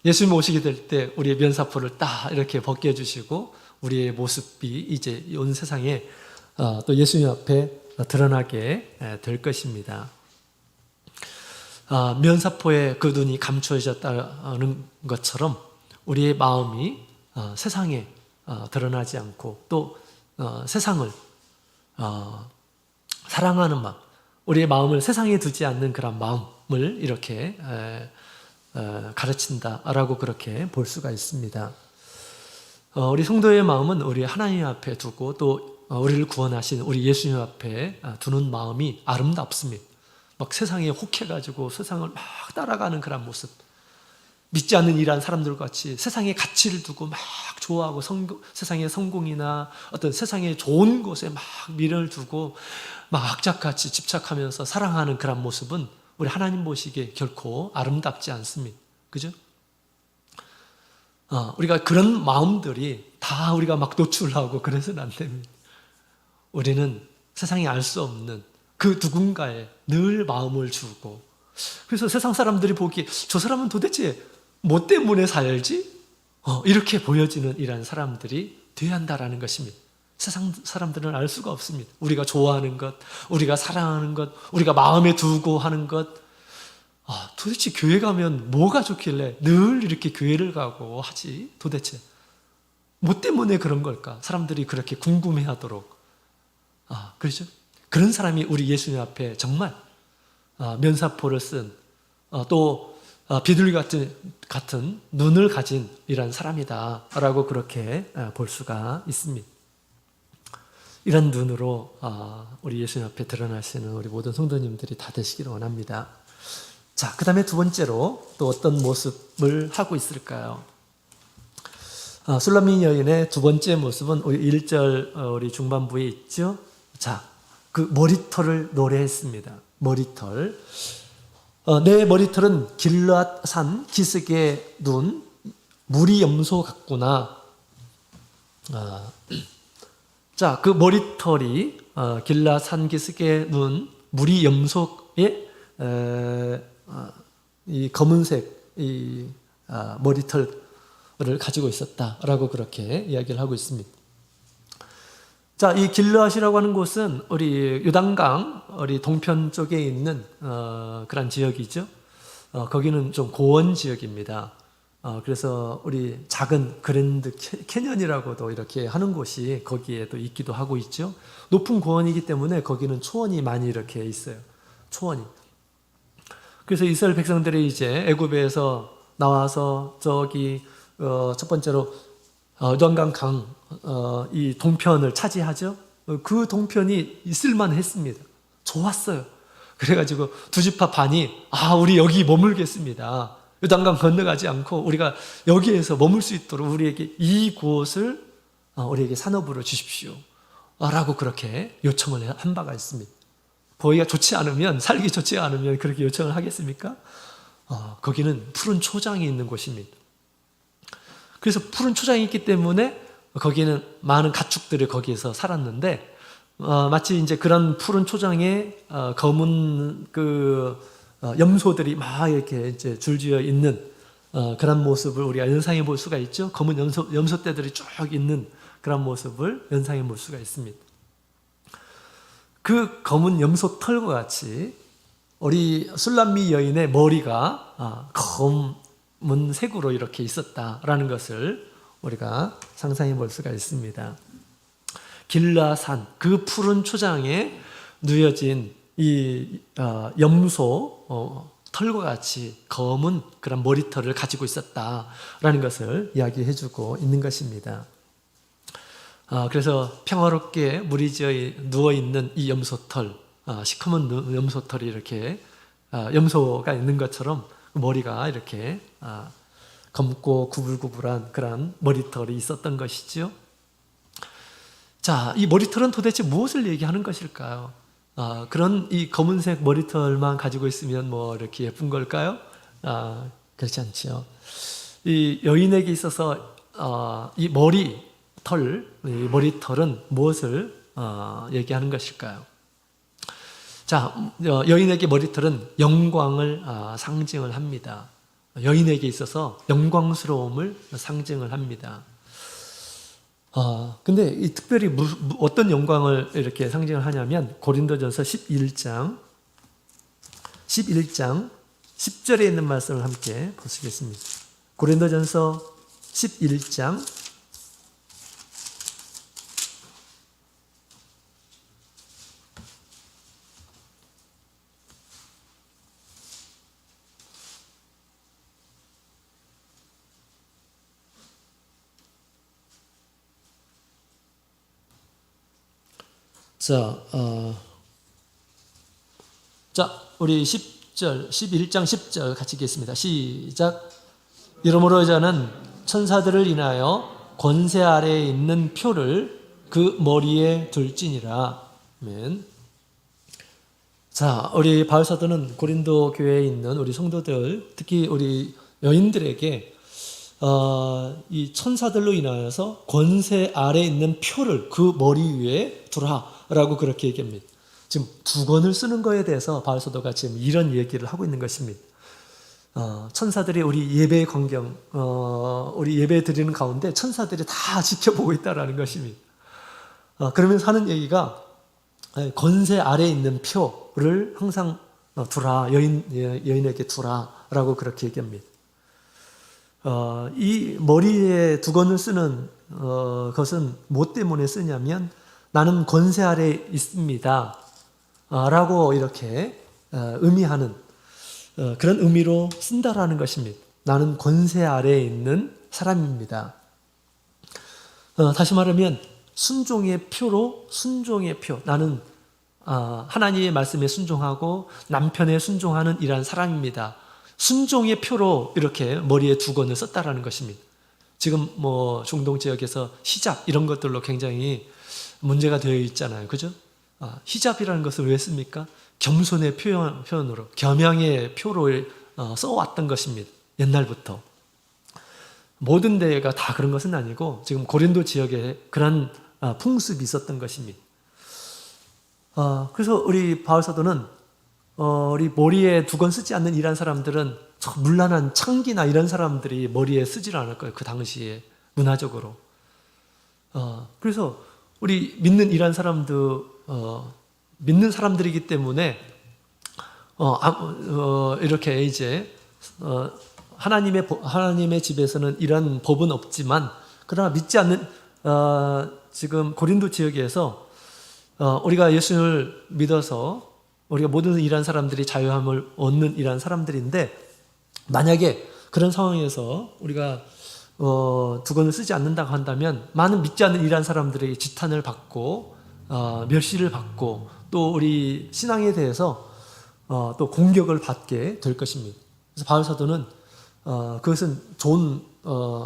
예수님 오시게 될 때 우리의 면사포를 딱 이렇게 벗겨주시고 우리의 모습이 이제 온 세상에 또 예수님 앞에 드러나게 될 것입니다. 면사포에 그 눈이 감춰졌다는 것처럼 우리의 마음이 세상에 드러나지 않고 또 세상을 사랑하는 마음, 우리의 마음을 세상에 두지 않는 그런 마음을 이렇게 가르친다라고 그렇게 볼 수가 있습니다. 우리 성도의 마음은 우리 하나님 앞에 두고 또 우리를 구원하신 우리 예수님 앞에 두는 마음이 아름답습니다. 막 세상에 혹해가지고 세상을 막 따라가는 그런 모습, 믿지 않는 이러한 사람들 같이 세상에 가치를 두고 막 좋아하고 세상의 성공이나 어떤 세상의 좋은 곳에 막 미련을 두고 막 악착같이 집착하면서 사랑하는 그런 모습은 우리 하나님 보시기에 결코 아름답지 않습니다. 그죠? 우리가 그런 마음들이 다 우리가 막 노출하고 그래서는 안 됩니다. 우리는 세상에 알 수 없는 그 누군가에 늘 마음을 주고, 그래서 세상 사람들이 보기에 저 사람은 도대체 뭐 때문에 살지? 이렇게 보여지는 이런 사람들이 되어야 한다라는 것입니다. 세상 사람들은 알 수가 없습니다. 우리가 좋아하는 것, 우리가 사랑하는 것, 우리가 마음에 두고 하는 것, 도대체 교회 가면 뭐가 좋길래 늘 이렇게 교회를 가고 하지? 도대체 뭐 때문에 그런 걸까? 사람들이 그렇게 궁금해하도록. 그렇죠? 그런 사람이 우리 예수님 앞에 정말 면사포를 쓴 또 비둘기 같은 눈을 가진 이런 사람이다라고 그렇게 볼 수가 있습니다. 이런 눈으로 우리 예수님 앞에 드러나시는 우리 모든 성도님들이 다 되시기를 원합니다. 자, 그 다음에 두 번째로 또 어떤 모습을 하고 있을까요? 술라미 여인의 두 번째 모습은 우리 1절 우리 중반부에 있죠. 자, 그 머리털을 노래했습니다. 머리털. 내 머리털은 길르앗산 기슭의 눈, 무리 염소 같구나. 자, 그 머리털이 길르앗산 기슭의 눈, 무리 염소의 이 검은색 이 머리털을 가지고 있었다라고 그렇게 이야기를 하고 있습니다. 자, 이 길르앗이라고 하는 곳은 우리 요단강 우리 동편 쪽에 있는 그런 지역이죠. 거기는 좀 고원 지역입니다. 그래서 우리 작은 그랜드 캐년이라고도 이렇게 하는 곳이 거기에 또 있기도 하고 있죠. 높은 고원이기 때문에 거기는 초원이 많이 이렇게 있어요. 초원이. 그래서 이스라엘 백성들이 이제 애굽에서 나와서 저기 첫 번째로 요단강 강 이 동편을 차지하죠. 그 동편이 있을만 했습니다. 좋았어요. 그래가지고 두 지파 반이 우리 여기 머물겠습니다. 요단강 건너가지 않고 우리가 여기에서 머물 수 있도록 우리에게 이곳을 우리에게 산업으로 주십시오 라고 그렇게 요청을 한 바가 있습니다. 거기가 좋지 않으면, 살기 좋지 않으면 그렇게 요청을 하겠습니까? 거기는 푸른 초장이 있는 곳입니다. 그래서 푸른 초장이 있기 때문에 거기는 많은 가축들이 거기에서 살았는데, 마치 이제 그런 푸른 초장에 검은 그 염소들이 막 이렇게 이제 줄지어 있는 그런 모습을 우리가 연상해 볼 수가 있죠. 검은 염소떼들이 쭉 있는 그런 모습을 연상해 볼 수가 있습니다. 그 검은 염소 털과 같이 우리 술람미 여인의 머리가 검은색으로 이렇게 있었다라는 것을 우리가 상상해 볼 수가 있습니다. 길르앗산 그 푸른 초장에 누여진 이 염소 털과 같이 검은 그런 머리털을 가지고 있었다라는 것을 이야기해주고 있는 것입니다. 그래서 평화롭게 무리지어 누워있는 이 염소털, 시커먼 염소털이 이렇게 염소가 있는 것처럼 머리가 이렇게 검고 구불구불한 그런 머리털이 있었던 것이죠. 자, 이 머리털은 도대체 무엇을 얘기하는 것일까요? 그런 이 검은색 머리털만 가지고 있으면 뭐 이렇게 예쁜 걸까요? 그렇지 않죠. 이 여인에게 있어서 이 머리털은 무엇을 얘기하는 것일까요? 자, 여인에게 머리털은 영광을 상징을 합니다. 여인에게 있어서 영광스러움을 상징을 합니다. 근데 특별히 어떤 영광을 이렇게 상징을 하냐면 고린도전서 11장 10절에 있는 말씀을 함께 보시겠습니다. 고린도전서 11장 11장 10절 같이 읽겠습니다. 시작. 이러므로 저는 천사들을 인하여 권세 아래에 있는 표를 그 머리에 둘지니라. 아멘. 자, 우리 바울 사도는 고린도 교회에 있는 우리 성도들, 특히 우리 여인들에게 이 천사들로 인하여서 권세 아래에 있는 표를 그 머리 위에 두라라고 그렇게 얘기합니다. 지금 두 권을 쓰는 거에 대해서 바울 사도가 지금 이런 얘기를 하고 있는 것입니다. 천사들이 우리 예배 광경, 우리 예배 드리는 가운데 천사들이 다 지켜보고 있다라는 것입니다. 그러면서 하는 얘기가 권세 아래에 있는 표를 항상 두라, 여인에게 두라라고 그렇게 얘기합니다. 이 머리에 두 권을 쓰는 것은 뭐 때문에 쓰냐면 나는 권세 아래에 있습니다 라고 이렇게 의미하는 그런 의미로 쓴다라는 것입니다. 나는 권세 아래에 있는 사람입니다. 다시 말하면 순종의 표로 순종의 표, 나는 하나님의 말씀에 순종하고 남편에 순종하는 이러한 사람입니다. 순종의 표로 이렇게 머리에 두 권을 썼다라는 것입니다. 지금 뭐 중동 지역에서 히잡 이런 것들로 굉장히 문제가 되어 있잖아요. 그죠? 히잡이라는 것을 왜 씁니까? 겸손의 표현으로, 겸양의 표로 써왔던 것입니다. 옛날부터. 모든 데가 다 그런 것은 아니고 지금 고린도 지역에 그런 풍습이 있었던 것입니다. 그래서 우리 바울 사도는 우리 머리에 두 권 쓰지 않는 이런 사람들은 문란한 창기나 이런 사람들이 머리에 쓰지를 않을 거예요. 그 당시에 문화적으로. 그래서 우리 믿는 이런 사람들 믿는 사람들이기 때문에 이렇게 이제 하나님의 집에서는 이런 법은 없지만 그러나 믿지 않는 지금 고린도 지역에서 우리가 예수를 믿어서 우리가 모든 이러한 사람들이 자유함을 얻는 이러한 사람들인데 만약에 그런 상황에서 우리가 두 권을 쓰지 않는다고 한다면 많은 믿지 않는 이러한 사람들에게 지탄을 받고 멸시를 받고 또 우리 신앙에 대해서 또 공격을 받게 될 것입니다. 그래서 바울 사도는 그것은 좋은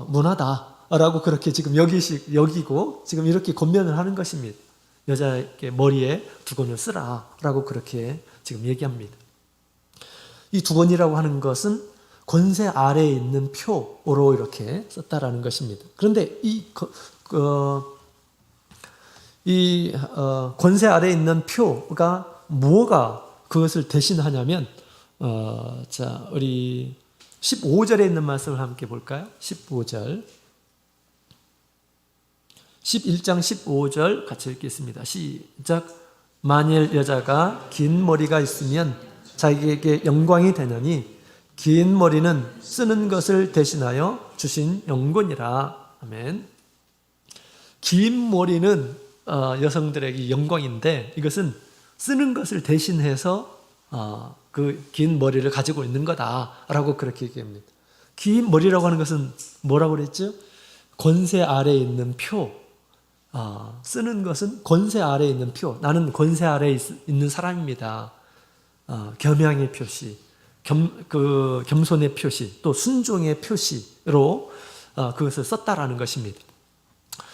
문화다라고 그렇게 지금 여기고 지금 이렇게 권면을 하는 것입니다. 여자에게 머리에 두 권을 쓰라라고 그렇게 지금 얘기합니다. 이 두 권이라고 하는 것은 권세 아래에 있는 표로 이렇게 썼다라는 것입니다. 그런데 이 권세 아래에 있는 표가 뭐가 그것을 대신하냐면 자, 우리 15절에 있는 말씀을 함께 볼까요? 15절. 11장 15절 같이 읽겠습니다. 시작. 만일 여자가 긴 머리가 있으면 자기에게 영광이 되느니 긴 머리는 쓰는 것을 대신하여 주신 영권이라. 아멘. 긴 머리는 여성들에게 영광인데 이것은 쓰는 것을 대신해서 그 긴 머리를 가지고 있는 거다라고 그렇게 얘기합니다. 긴 머리라고 하는 것은 뭐라고 그랬죠? 권세 아래에 있는 표. 쓰는 것은 권세 아래에 있는 표. 나는 권세 아래에 있는 사람입니다. 겸양의 표시, 겸손의 표시, 또 순종의 표시로 그것을 썼다라는 것입니다.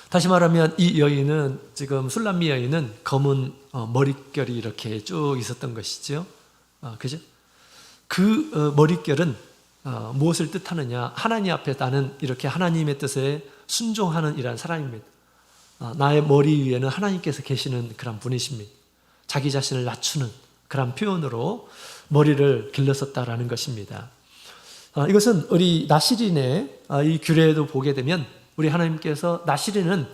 다시 말하면 이 여인은, 지금 술람미 여인은 검은 머릿결이 이렇게 쭉 있었던 것이죠. 그죠? 그 머릿결은 무엇을 뜻하느냐? 하나님 앞에 나는 이렇게 하나님의 뜻에 순종하는 이런 사람입니다. 나의 머리 위에는 하나님께서 계시는 그런 분이십니다. 자기 자신을 낮추는 그런 표현으로 머리를 길렀었다라는 것입니다. 이것은 우리 나시린의 이 규례에도 보게 되면 우리 하나님께서 나시린은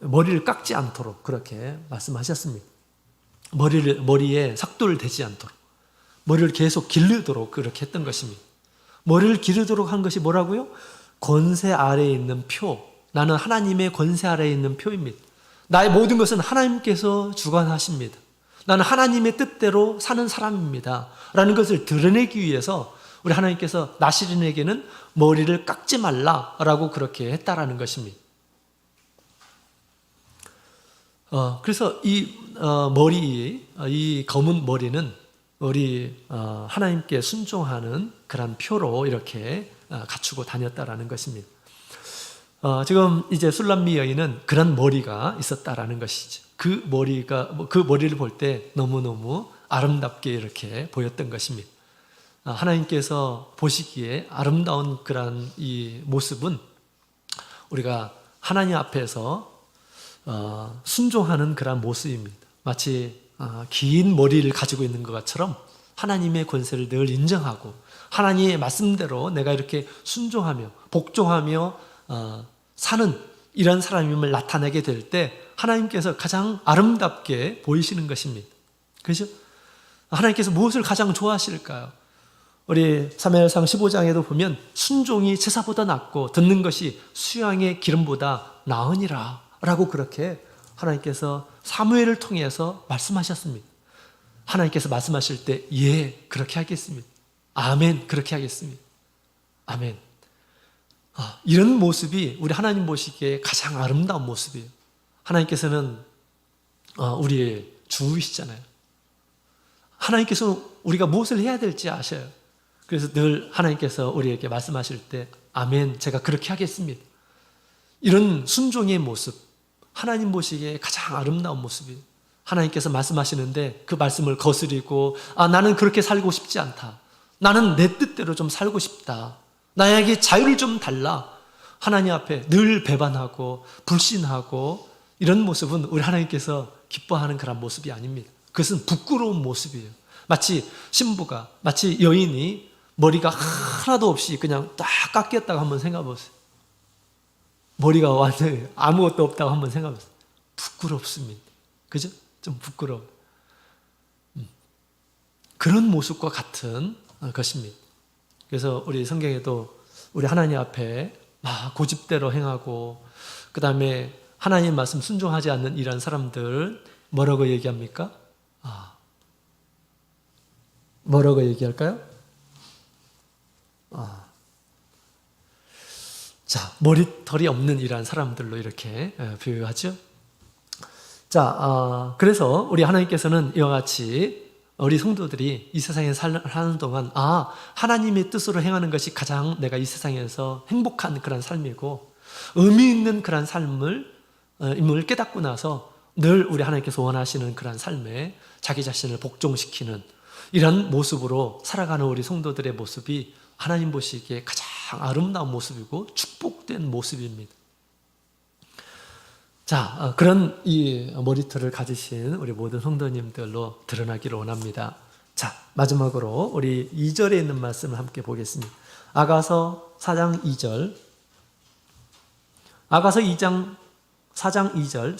머리를 깎지 않도록 그렇게 말씀하셨습니다. 머리에 삭도를 대지 않도록 머리를 계속 기르도록 그렇게 했던 것입니다. 머리를 기르도록 한 것이 뭐라고요? 권세 아래에 있는 표. 나는 하나님의 권세 아래에 있는 표입니다. 나의 모든 것은 하나님께서 주관하십니다. 나는 하나님의 뜻대로 사는 사람입니다. 라는 것을 드러내기 위해서 우리 하나님께서 나시린에게는 머리를 깎지 말라라고 그렇게 했다라는 것입니다. 그래서 이 이 검은 머리는 우리 하나님께 순종하는 그런 표로 이렇게 갖추고 다녔다라는 것입니다. 지금 이제 술람미 여인은 그런 머리가 있었다라는 것이죠. 그 머리를 볼 때 너무너무 아름답게 이렇게 보였던 것입니다. 하나님께서 보시기에 아름다운 그런 이 모습은 우리가 하나님 앞에서 순종하는 그런 모습입니다. 마치 긴 머리를 가지고 있는 것처럼 하나님의 권세를 늘 인정하고 하나님의 말씀대로 내가 이렇게 순종하며 복종하며 사는 이런 사람임을 나타내게 될 때 하나님께서 가장 아름답게 보이시는 것입니다. 그렇죠? 하나님께서 무엇을 가장 좋아하실까요? 우리 사무엘상 15장에도 보면 순종이 제사보다 낫고 듣는 것이 수양의 기름보다 나으니라 라고 그렇게 하나님께서 사무엘을 통해서 말씀하셨습니다. 하나님께서 말씀하실 때 예, 그렇게 하겠습니다. 아멘, 그렇게 하겠습니다. 아멘. 이런 모습이 우리 하나님 보시기에 가장 아름다운 모습이에요. 하나님께서는 우리의 주이시잖아요. 하나님께서 우리가 무엇을 해야 될지 아셔요. 그래서 늘 하나님께서 우리에게 말씀하실 때 아멘, 제가 그렇게 하겠습니다. 이런 순종의 모습, 하나님 보시기에 가장 아름다운 모습이에요. 하나님께서 말씀하시는데 그 말씀을 거스리고 나는 그렇게 살고 싶지 않다. 나는 내 뜻대로 좀 살고 싶다. 나에게 자유를 좀 달라. 하나님 앞에 늘 배반하고 불신하고 이런 모습은 우리 하나님께서 기뻐하는 그런 모습이 아닙니다. 그것은 부끄러운 모습이에요. 마치 신부가, 마치 여인이 머리가 하나도 없이 그냥 딱 깎였다고 한번 생각해 보세요. 머리가 완전히 아무것도 없다고 한번 생각해 보세요. 부끄럽습니다. 그죠? 좀 부끄러워. 그런 모습과 같은 것입니다. 그래서 우리 성경에도 우리 하나님 앞에 고집대로 행하고 그 다음에 하나님 말씀 순종하지 않는 이런 사람들 뭐라고 얘기합니까? 뭐라고 얘기할까요? 자, 머리털이 없는 이러한 사람들로 이렇게 비유하죠. 자, 그래서 우리 하나님께서는 이와 같이 우리 성도들이 이 세상에 사는 동안 하나님의 뜻으로 행하는 것이 가장 내가 이 세상에서 행복한 그런 삶이고 의미 있는 그런 삶을 깨닫고 나서 늘 우리 하나님께서 원하시는 그런 삶에 자기 자신을 복종시키는 이런 모습으로 살아가는 우리 성도들의 모습이 하나님 보시기에 가장 아름다운 모습이고 축복된 모습입니다. 자, 그런 이 머리털을 가지신 우리 모든 성도님들로 드러나기를 원합니다. 자, 마지막으로 우리 2절에 있는 말씀을 함께 보겠습니다. 아가서 4장 2절. 아가서 4장 2절.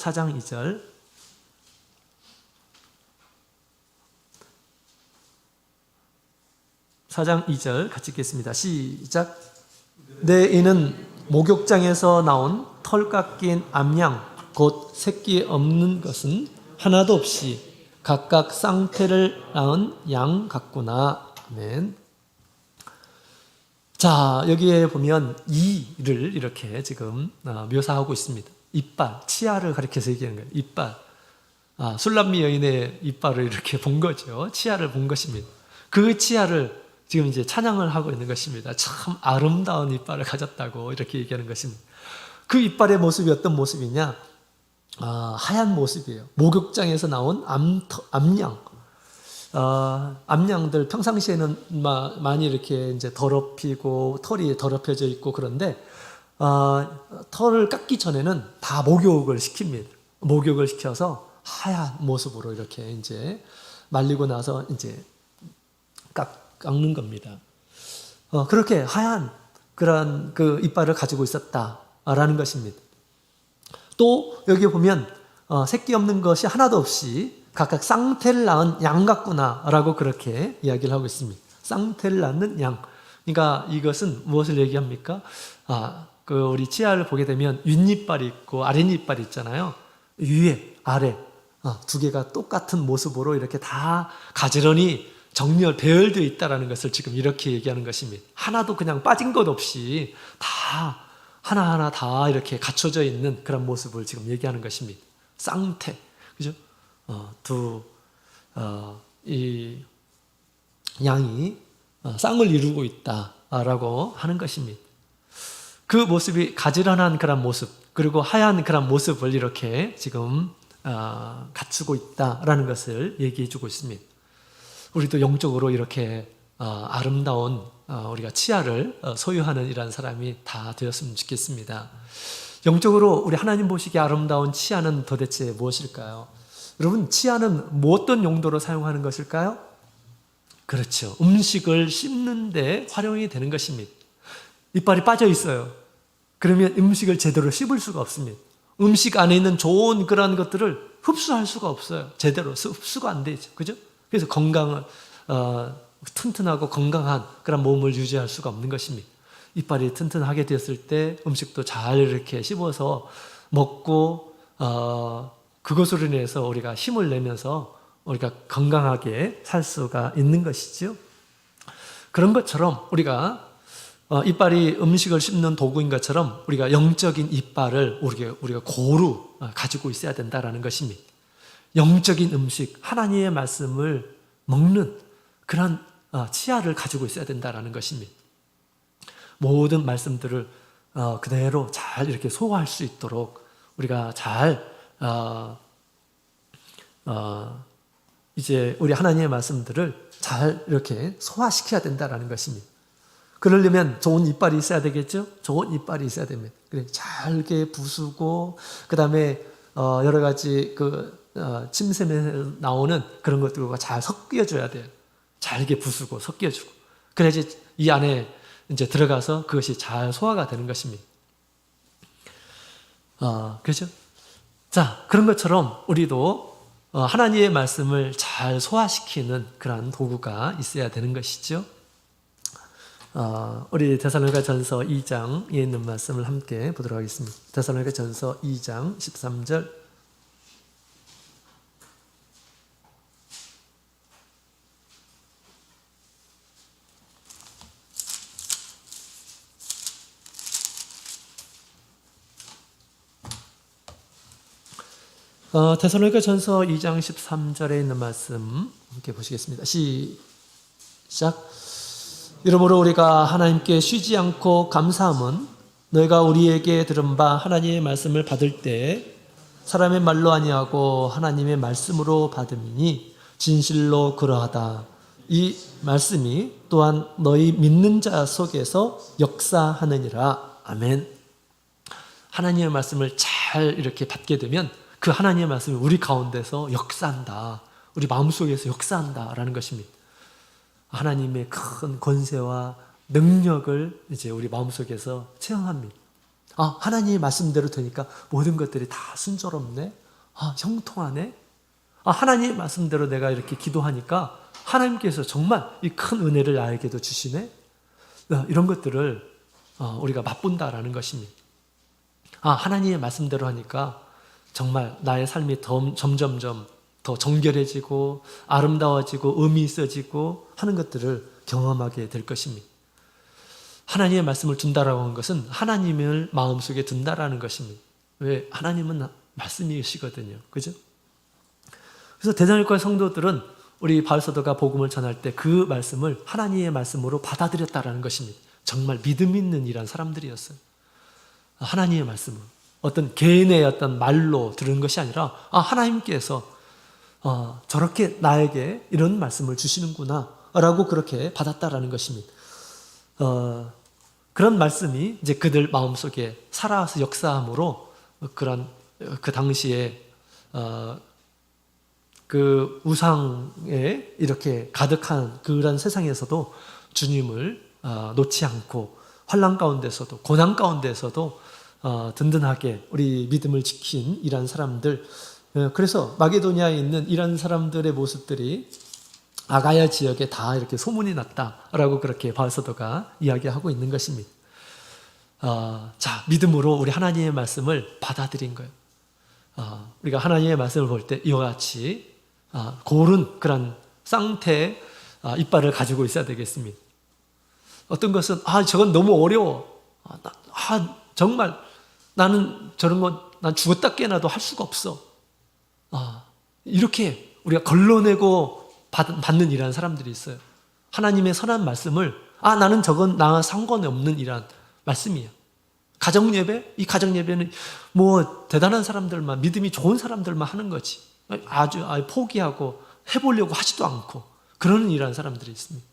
4장 2절 같이 읽겠습니다. 시작. 내 이는 목욕장에서 나온 털 깎인 암양 곧 새끼 없는 것은 하나도 없이 각각 쌍태를 낳은 양 같구나. 아멘. 자, 여기에 보면 이를 이렇게 지금 묘사하고 있습니다. 이빨, 치아를 가리켜서 얘기하는 거예요. 이빨. 술람미 여인의 이빨을 이렇게 본 거죠. 치아를 본 것입니다. 그 치아를 지금 이제 찬양을 하고 있는 것입니다. 참 아름다운 이빨을 가졌다고 이렇게 얘기하는 것입니다. 그 이빨의 모습이 어떤 모습이냐? 하얀 모습이에요. 목욕장에서 나온 암양. 암양들 평상시에는 많이 이렇게 이제 더럽히고 털이 더럽혀져 있고 그런데 털을 깎기 전에는 다 목욕을 시킵니다. 목욕을 시켜서 하얀 모습으로 이렇게 이제 말리고 나서 이제 깎는 겁니다. 그렇게 하얀 그런 그 이빨을 가지고 있었다라는 것입니다. 또 여기 보면 새끼 없는 것이 하나도 없이 각각 쌍태를 낳은 양 같구나라고 그렇게 이야기를 하고 있습니다. 쌍태를 낳는 양. 그러니까 이것은 무엇을 얘기합니까? 우리 치아를 보게 되면 윗이빨이 있고 아랫이빨이 있잖아요. 위에, 아래 두 개가 똑같은 모습으로 이렇게 다 가지런히 배열되어 있다는 것을 지금 이렇게 얘기하는 것입니다. 하나도 그냥 빠진 것 없이 다 하나하나 다 이렇게 갖춰져 있는 그런 모습을 지금 얘기하는 것입니다. 쌍태, 그죠? 이 양이 쌍을 이루고 있다라고 하는 것입니다. 그 모습이 가지런한 그런 모습, 그리고 하얀 그런 모습을 이렇게 지금 갖추고 있다라는 것을 얘기해 주고 있습니다. 우리도 영적으로 이렇게 아름다운 우리가 치아를 소유하는 이런 사람이 다 되었으면 좋겠습니다. 영적으로 우리 하나님 보시기에 아름다운 치아는 도대체 무엇일까요? 여러분, 치아는 뭐 어떤 용도로 사용하는 것일까요? 그렇죠. 음식을 씹는데 활용이 되는 것입니다. 이빨이 빠져 있어요. 그러면 음식을 제대로 씹을 수가 없습니다. 음식 안에 있는 좋은 그런 것들을 흡수할 수가 없어요. 제대로 흡수가 안 되죠. 그죠? 그래서 튼튼하고 건강한 그런 몸을 유지할 수가 없는 것입니다. 이빨이 튼튼하게 되었을 때 음식도 잘 이렇게 씹어서 먹고 그것으로 인해서 우리가 힘을 내면서 우리가 건강하게 살 수가 있는 것이죠. 그런 것처럼 우리가 이빨이 음식을 씹는 도구인 것처럼 우리가 영적인 이빨을 우리가 고루 가지고 있어야 된다는 것입니다. 영적인 음식, 하나님의 말씀을 먹는 그런 치아를 가지고 있어야 된다는 것입니다. 모든 말씀들을 그대로 잘 이렇게 소화할 수 있도록 우리가 잘 이제 우리 하나님의 말씀들을 잘 이렇게 소화시켜야 된다는 것입니다. 그러려면 좋은 이빨이 있어야 되겠죠? 좋은 이빨이 있어야 됩니다. 그래, 잘게 부수고, 그 다음에 여러 가지 침샘에 나오는 그런 것들과 잘 섞여줘야 돼요. 잘게 부수고 섞여주고. 그래야지 이 안에 이제 들어가서 그것이 잘 소화가 되는 것입니다. 그렇죠? 자, 그런 것처럼 우리도 하나님의 말씀을 잘 소화시키는 그런 도구가 있어야 되는 것이죠. 우리 데살로니가전서 2장에 있는 말씀을 함께 보도록 하겠습니다. 데살로니가전서 2장 13절. 데살로니가전서 2장 13절에 있는 말씀 함께 보시겠습니다. 시작. 이러므로 우리가 하나님께 쉬지 않고 감사함은 너희가 우리에게 들은 바 하나님의 말씀을 받을 때 사람의 말로 아니하고 하나님의 말씀으로 받음이니 진실로 그러하다. 이 말씀이 또한 너희 믿는 자 속에서 역사하느니라. 아멘. 하나님의 말씀을 잘 이렇게 받게 되면 그 하나님의 말씀이 우리 가운데서 역사한다. 우리 마음속에서 역사한다라는 것입니다. 하나님의 큰 권세와 능력을 이제 우리 마음속에서 체험합니다. 하나님의 말씀대로 되니까 모든 것들이 다 순조롭네. 형통하네. 하나님의 말씀대로 내가 이렇게 기도하니까 하나님께서 정말 이 큰 은혜를 나에게도 주시네. 이런 것들을 우리가 맛본다라는 것입니다. 하나님의 말씀대로 하니까 정말 나의 삶이 점점점 더 정결해지고 아름다워지고 의미 있어지고 하는 것들을 경험하게 될 것입니다. 하나님의 말씀을 둔다라고 하는 것은 하나님을 마음속에 둔다라는 것입니다. 왜? 하나님은 말씀이시거든요. 그죠? 그래서 대전일과 성도들은 우리 바울 사도가 복음을 전할 때 그 말씀을 하나님의 말씀으로 받아들였다라는 것입니다. 정말 믿음 있는 이란 사람들이었어요. 하나님의 말씀을 어떤 개인의 어떤 말로 들은 것이 아니라 하나님께서 저렇게 나에게 이런 말씀을 주시는구나 라고 그렇게 받았다라는 것입니다. 그런 말씀이 이제 그들 마음속에 살아서 역사함으로 그런 그 당시에 그 우상에 이렇게 가득한 그런 세상에서도 주님을 놓지 않고 환난 가운데서도 고난 가운데서도 든든하게 우리 믿음을 지킨 이런 사람들, 그래서 마게도니아에 있는 이런 사람들의 모습들이 아가야 지역에 다 이렇게 소문이 났다라고 그렇게 바울 사도가 이야기하고 있는 것입니다. 자, 믿음으로 우리 하나님의 말씀을 받아들인 거예요. 우리가 하나님의 말씀을 볼 때 이와 같이 고른 그런 쌍태의 이빨을 가지고 있어야 되겠습니다. 어떤 것은 저건 너무 어려워. 정말 나는 저런 건 난 죽었다 깨어나도 할 수가 없어. 이렇게 우리가 걸러내고 받는 이란 사람들이 있어요. 하나님의 선한 말씀을 나는 저건 나와 상관없는 이란 말씀이야. 가정예배? 이 가정예배는 뭐 대단한 사람들만, 믿음이 좋은 사람들만 하는 거지. 아주 포기하고 해보려고 하지도 않고 그러는 이란 사람들이 있습니다.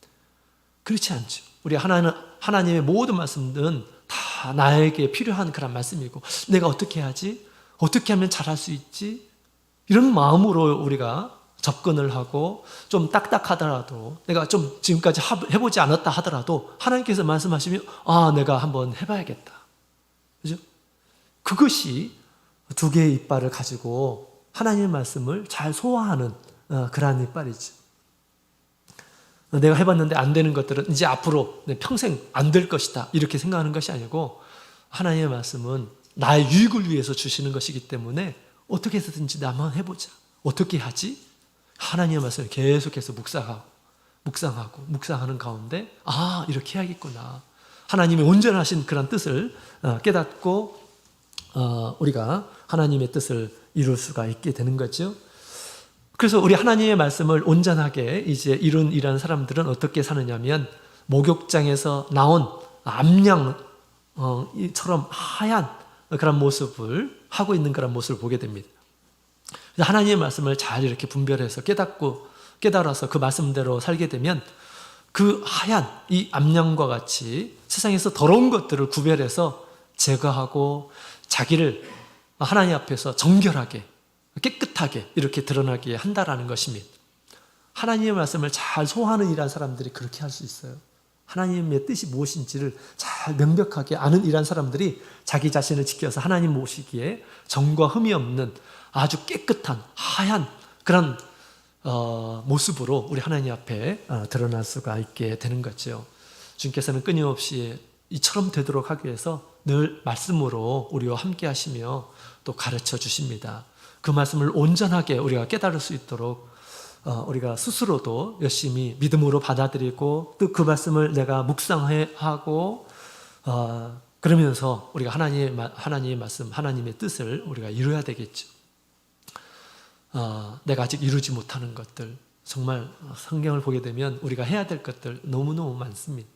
그렇지 않죠. 우리 하나님의 모든 말씀들은 다 나에게 필요한 그런 말씀이고, 내가 어떻게 하지? 어떻게 하면 잘할 수 있지? 이런 마음으로 우리가 접근을 하고, 좀 딱딱하더라도, 내가 좀 지금까지 해보지 않았다 하더라도 하나님께서 말씀하시면 내가 한번 해봐야겠다. 그죠? 그것이 두 개의 이빨을 가지고 하나님의 말씀을 잘 소화하는 그러한 이빨이죠. 내가 해봤는데 안 되는 것들은 이제 앞으로 평생 안 될 것이다 이렇게 생각하는 것이 아니고, 하나님의 말씀은 나의 유익을 위해서 주시는 것이기 때문에 어떻게 해서든지 한번 해보자. 어떻게 하지? 하나님의 말씀을 계속해서 묵상하는 가운데 이렇게 해야겠구나. 하나님의 온전하신 그런 뜻을 깨닫고 우리가 하나님의 뜻을 이룰 수가 있게 되는 거죠. 그래서 우리 하나님의 말씀을 온전하게 이제 이룬 이런 사람들은 어떻게 사느냐면, 목욕장에서 나온 암양처럼 하얀 그런 모습을 하고 있는 그런 모습을 보게 됩니다. 하나님의 말씀을 잘 이렇게 분별해서 깨달아서 그 말씀대로 살게 되면 그 하얀 이 암양과 같이 세상에서 더러운 것들을 구별해서 제거하고 자기를 하나님 앞에서 정결하게 깨끗하게 이렇게 드러나게 한다라는 것입니다. 하나님의 말씀을 잘 소화하는 이란 사람들이 그렇게 할 수 있어요. 하나님의 뜻이 무엇인지를 잘 명백하게 아는 이란 사람들이 자기 자신을 지켜서 하나님 모시기에 정과 흠이 없는 아주 깨끗한 하얀 그런 모습으로 우리 하나님 앞에 드러날 수가 있게 되는 거죠. 주님께서는 끊임없이 이처럼 되도록 하기 위해서 늘 말씀으로 우리와 함께 하시며 또 가르쳐 주십니다. 그 말씀을 온전하게 우리가 깨달을 수 있도록 우리가 스스로도 열심히 믿음으로 받아들이고, 또 그 말씀을 내가 묵상하고 그러면서 우리가 하나님의 말씀, 하나님의 뜻을 우리가 이루어야 되겠죠. 내가 아직 이루지 못하는 것들, 정말 성경을 보게 되면 우리가 해야 될 것들 너무너무 많습니다.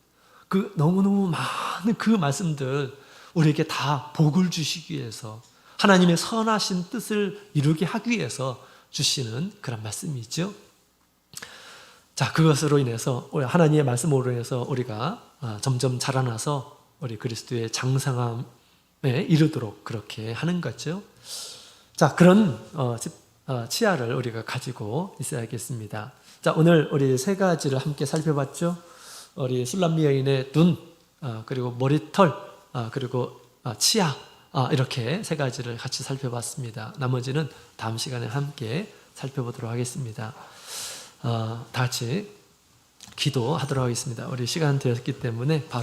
그 너무너무 많은 그 말씀들 우리에게 다 복을 주시기 위해서, 하나님의 선하신 뜻을 이루게 하기 위해서 주시는 그런 말씀이죠. 자, 그것으로 인해서 하나님의 말씀으로 인해서 우리가 점점 자라나서 우리 그리스도의 장성함에 이르도록 그렇게 하는 거죠. 자, 그런 치아를 우리가 가지고 있어야겠습니다. 자, 오늘 우리 세 가지를 함께 살펴봤죠. 우리 술람미 여인의 눈, 그리고 머리털, 그리고 치아, 이렇게 세 가지를 같이 살펴봤습니다. 나머지는 다음 시간에 함께 살펴보도록 하겠습니다. 다 같이 기도하도록 하겠습니다. 우리 시간 되었기 때문에